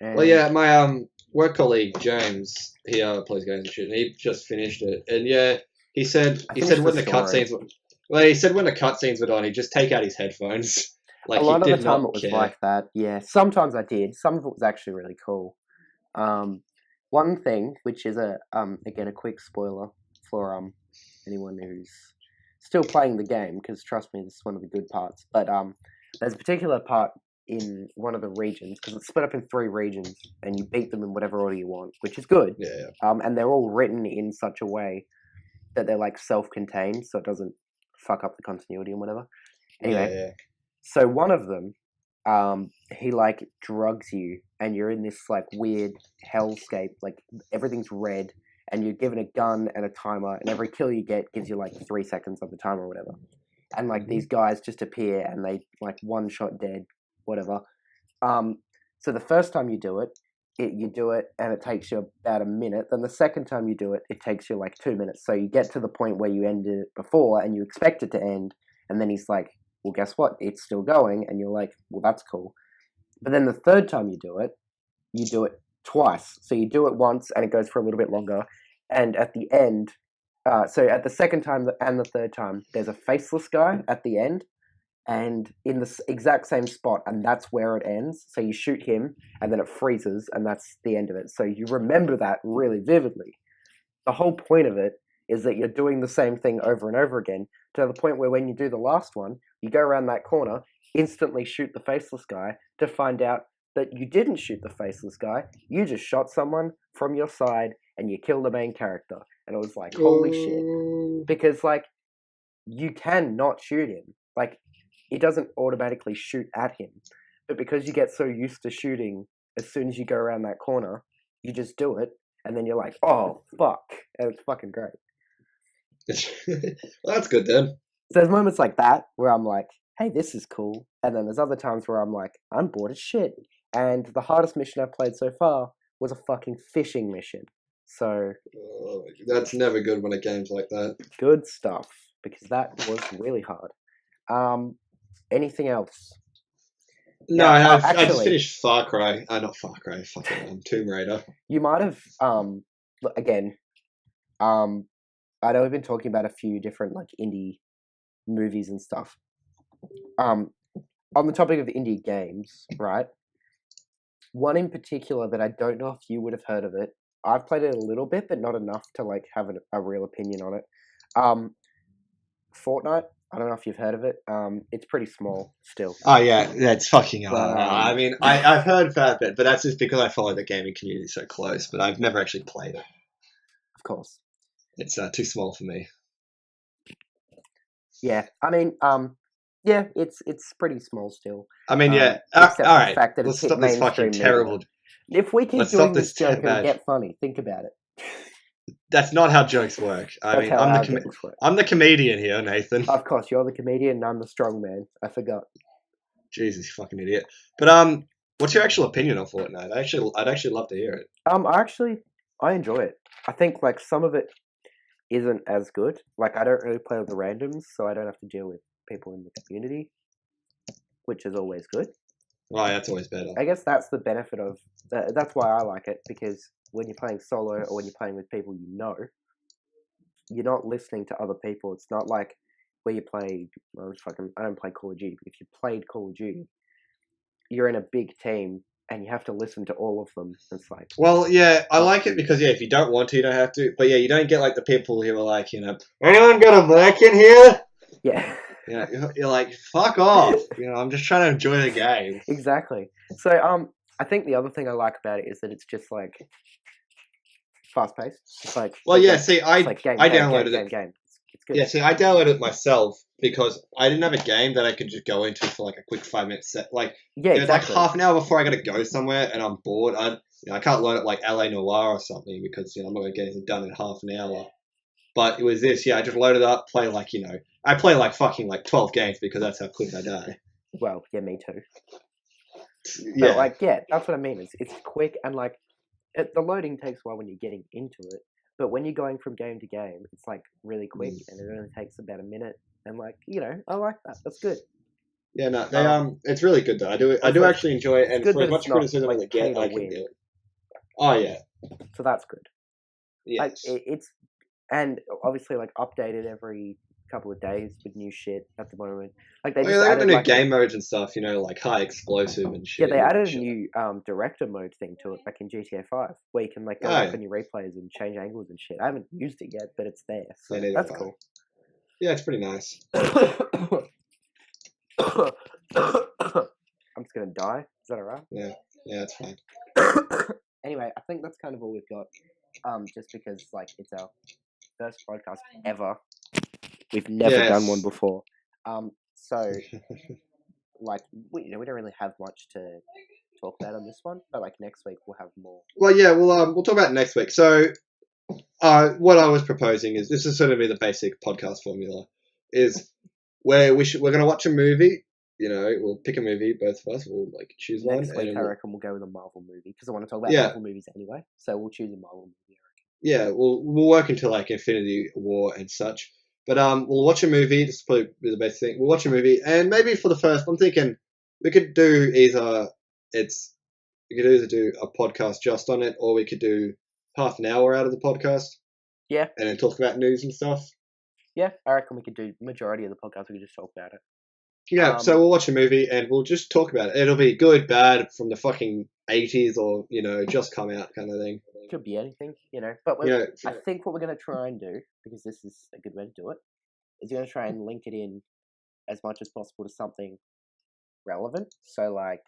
And... Well, yeah, my work colleague James, he plays games and shit, and he just finished it, and yeah, he said when the cutscenes were, he said when the cutscenes were done, he'd just take out his headphones. Like, a lot of the time it was like that. Yeah, sometimes I did. Some of it was actually really cool. One thing, which is again a quick spoiler for anyone who's still playing the game, because trust me, this is one of the good parts. But there's a particular part in one of the regions, because it's split up in 3 regions, and you beat them in whatever order you want, which is good. Yeah. And they're all written in such a way that they're like self-contained, so it doesn't fuck up the continuity and whatever. Anyway. Yeah. So one of them, he like drugs you, and you're in this like weird hellscape. Like everything's red, and you're given a gun and a timer, and every kill you get gives you like 3 seconds of the timer or whatever. And like these guys just appear, and they like one shot dead, whatever. So the first time you do it, you do it, and it takes you about a minute. Then the second time you do it, it takes you like 2 minutes. So you get to the point where you ended it before, and you expect it to end, and then he's like, well, guess what? It's still going, and you're like, well, that's cool. But then the third time you do it twice. So you do it once, and it goes for a little bit longer. And at the end, so at the second time and the third time, there's a faceless guy at the end, and in the exact same spot, and that's where it ends. So you shoot him, and then it freezes, and that's the end of it. So you remember that really vividly. The whole point of it is that you're doing the same thing over and over again, to the point where when you do the last one, you go around that corner, instantly shoot the faceless guy, to find out that you didn't shoot the faceless guy, you just shot someone from your side, and you killed the main character. And it was like, holy shit. Because, like, you can not shoot him. Like, it doesn't automatically shoot at him. But because you get so used to shooting, as soon as you go around that corner, you just do it, and then you're like, oh, fuck. And it's fucking great. Well, that's good then. So there's moments like that where I'm like, hey, this is cool. And then there's other times where I'm like, I'm bored as shit. And the hardest mission I've played so far was a fucking fishing mission. So that's never good when a game's like that. Good stuff, because that was really hard. Anything else? No, I just finished Far Cry. Not Far Cry. Fucking Tomb Raider. You might have again. I know we've been talking about a few different like indie movies and stuff. On the topic of indie games, right? One in particular that I don't know if you would have heard of it. I've played it a little bit, but not enough to like have a real opinion on it. Fortnite. I don't know if you've heard of it. It's pretty small still. Oh yeah, it's fucking. I mean, I've heard that bit, but that's just because I follow the gaming community so close. But I've never actually played it. Of course. It's too small for me. Yeah, I mean, yeah, it's pretty small still. I mean, yeah. All right, let's stop this fucking terrible. If we keep doing this joke, it'll get funny. Think about it. That's not how jokes work. I mean, I'm the comedian here, Nathan. Of course, you're the comedian, and I'm the strong man. I forgot. Jesus, you fucking idiot. But what's your actual opinion on Fortnite? I'd actually love to hear it. I enjoy it. I think like some of it isn't as good. Like I don't really play with the randoms, so I don't have to deal with people in the community, which is always good. Right, that's always better. I guess that's the benefit of that's why I like it, because when you're playing solo or when you're playing with people you know, you're not listening to other people. It's not like where you play. I don't play Call of Duty, but if you played Call of Duty, you're in a big team and you have to listen to all of them. It's like, well, yeah, I like it because if you don't want to, you don't have to. But yeah, you don't get like the people who are like, anyone got a mic in here? Yeah. You're like, fuck off. I'm just trying to enjoy the game. Exactly. So, I think the other thing I like about it is that it's just like fast paced. It's like See, I downloaded it. Game. It's good. Yeah, see, I downloaded it myself because I didn't have a game that I could just go into for like a quick 5-minute set. Like, it's like half an hour before I got to go somewhere and I'm bored. I can't load it like LA Noire or something because I'm not going to get anything done in half an hour. But it was this, I just loaded it up, play like, I play like fucking like 12 games because that's how quick I die. Well, yeah, me too. Yeah. But like, that's what I mean. It's quick and like, the loading takes a while when you're getting into it. But when you're going from game to game, it's like really quick and it only takes about a minute. And like, I like that. That's good. Yeah, no, it's really good though. I do actually enjoy it, and for as much criticism as I get, I can do it. Oh yeah. So that's good. Yes. Like, it's and obviously like updated every couple of days with new shit at the moment. Like they just added new game modes and stuff, like high explosive and shit. Yeah, they added a new director mode thing to it, like in GTA 5, where you can like go back on your replays and change angles and shit. I haven't used it yet, but it's there, so that's cool. Yeah, it's pretty nice. I'm just gonna die. Is that alright? Yeah, it's fine. Anyway, I think that's kind of all we've got. Just because like it's our first podcast ever. We've never done one before. So like we don't really have much to talk about on this one, but like next week we'll have more. Well, yeah, we'll talk about it next week. So, what I was proposing is this is sort of be the basic podcast formula. Is where we're going to watch a movie. We'll pick a movie, both of us. We'll like choose one. Next week, I reckon we'll go with a Marvel movie because I want to talk about Marvel movies anyway. So we'll choose a Marvel movie. I reckon. Yeah, we'll work into like Infinity War and such. But we'll watch a movie. This is probably the best thing. We'll watch a movie, and maybe for the first, I'm thinking we could do either do a podcast just on it, or we could do half an hour out of the podcast. Yeah. And then talk about news and stuff. Yeah, I reckon we could do majority of the podcast. We could just talk about it. Yeah, so we'll watch a movie and we'll just talk about it. It'll be good, bad, from the fucking 80s or, just come out kind of thing. Could be anything, But I think what we're going to try and do, because this is a good way to do it, is we're going to try and link it in as much as possible to something relevant. So, like,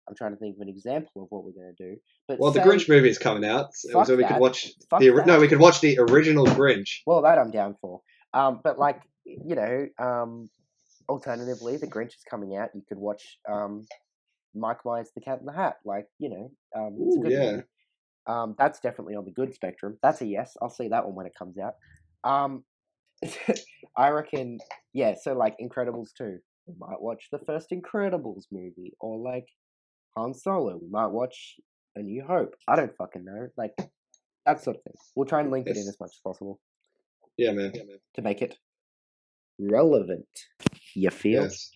I'm trying to think of an example of what we're going to do. But the Grinch movie is coming out, so we could watch we could watch the original Grinch. Well, that I'm down for. But like, alternatively, the Grinch is coming out. You could watch Mike Myers, The Cat in the Hat. Like, it's a good movie. That's definitely on the good spectrum. That's a yes. I'll see that one when it comes out. I reckon, so like Incredibles 2. We might watch the first Incredibles movie. Or like Han Solo. We might watch A New Hope. I don't fucking know. Like, that sort of thing. We'll try and link it in as much as possible. Yeah, man. To make it relevant. You feel? Yes.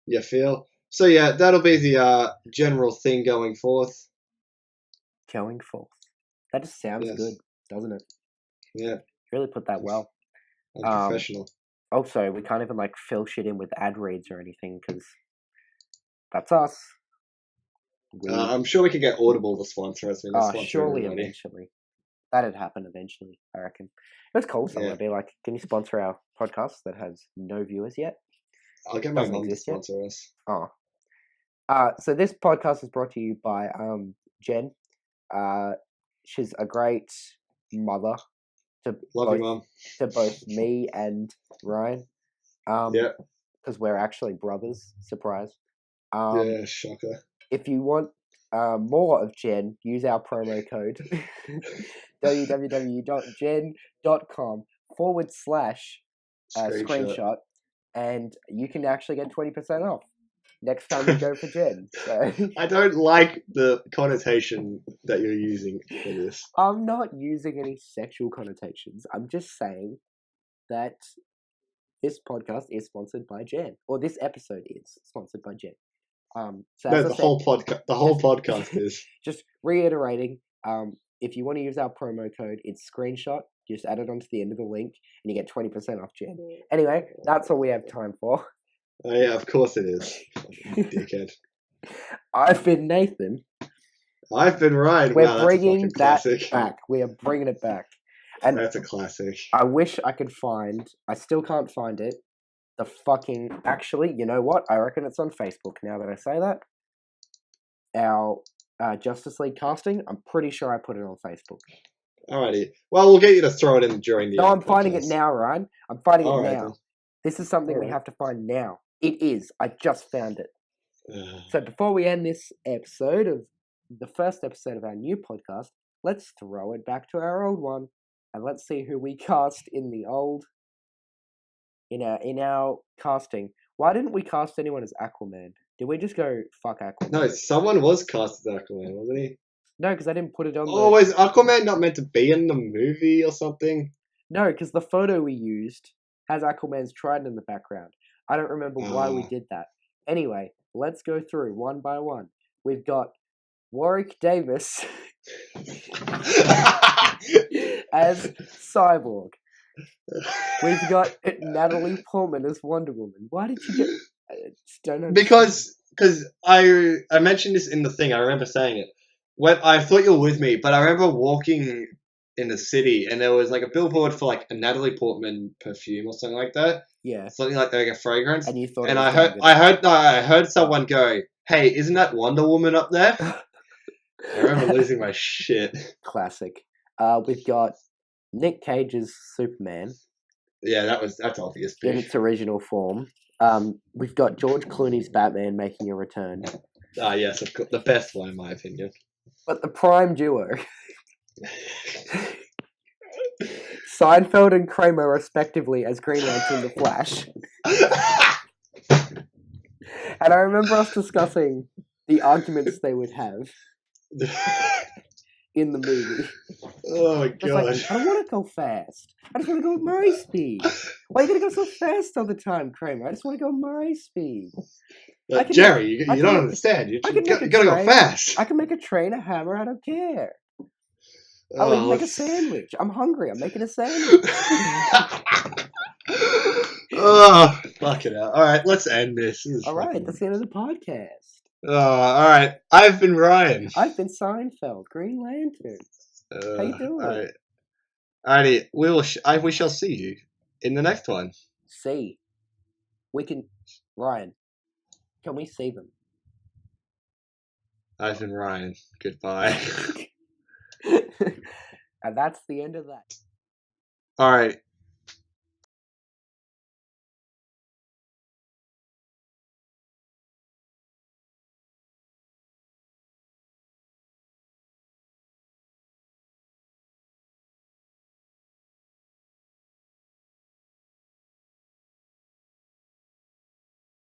You feel? So yeah, that'll be the general thing going forth. Going forth. That just sounds good, doesn't it? Yeah. Really put that well. I'm professional. Also, we can't even like fill shit in with ad reads or anything because that's us. I'm sure we could get Audible to sponsor us. Surely eventually. That'd happen eventually, I reckon. It's cool. Someone would be like, can you sponsor our podcast that has no viewers yet? I'll get my mom to sponsor us. So this podcast is brought to you by Jen. She's a great mother to both me and Ryan. Because we're actually brothers. Surprise. Shocker. If you want more of Jen, use our promo code www.jen.com/screenshot, and you can actually get 20% off next time you go for Jen. So. I don't like the connotation that you're using for this. I'm not using any sexual connotations. I'm just saying that this podcast is sponsored by Jen, or this episode is sponsored by Jen. The whole podcast is. Just reiterating, if you want to use our promo code, it's screenshot. Just add it onto the end of the link, and you get 20% off Jen. Anyway, that's all we have time for. Oh yeah, of course it is. Dickhead. I've been Nathan. I've been Ryan. We're bringing that back. We are bringing it back. And that's a classic. I wish I could find. I still can't find it. The fucking... Actually, you know what? I reckon it's on Facebook now that I say that. Our Justice League casting, I'm pretty sure I put it on Facebook. Alrighty. Well, we'll get you to throw it in during the. No, I'm finding it now, Ryan. I'm finding it now. Then. This is something we have to find now. It is. I just found it. So before we end this episode of the first episode of our new podcast, let's throw it back to our old one, and let's see who we cast in the old. In our casting. Why didn't we cast anyone as Aquaman? Did we just go fuck Aquaman? No, someone was cast as Aquaman, wasn't he? No, because I didn't put it on. Was Aquaman not meant to be in the movie or something? No, because the photo we used has Aquaman's trident in the background. I don't remember why we did that. Anyway, let's go through one by one. We've got Warwick Davis as Cyborg. We've got Natalie Portman as Wonder Woman. Why did you get? Don't understand. Because I mentioned this in the thing. I remember saying it. When I thought you were with me, but I remember walking in the city and there was like a billboard for like a Natalie Portman perfume or something like that. Yeah, something like a fragrance. And you thought, and I heard someone go, "Hey, isn't that Wonder Woman up there?" I remember losing my shit. Classic. We've got Nick Cage's Superman. Yeah, that's obvious. In its original form. We've got George Clooney's Batman making a return. Yes, of course, the best one in my opinion. But the prime duo, Seinfeld and Kramer, respectively, as Green Lantern and the Flash. And I remember us discussing the arguments they would have in the movie. Oh my god! I don't want to go fast. I just want to go at my speed. Why are you gonna go so fast all the time, Kramer? I just want to go my speed. Jerry, you don't understand. You gotta go fast. I can make a train, a hammer. I don't care. I'll even make a sandwich. I'm hungry. I'm making a sandwich. Oh, fuck it out. All right, let's end this. All right, that's the end of the podcast. All right. I've been Ryan. I've been Seinfeld, Green Lantern. How you doing? All right. Alrighty, we shall see you in the next one. See. We can... Ryan, can we see them? I've been Ryan. Goodbye. And that's the end of that. Alright.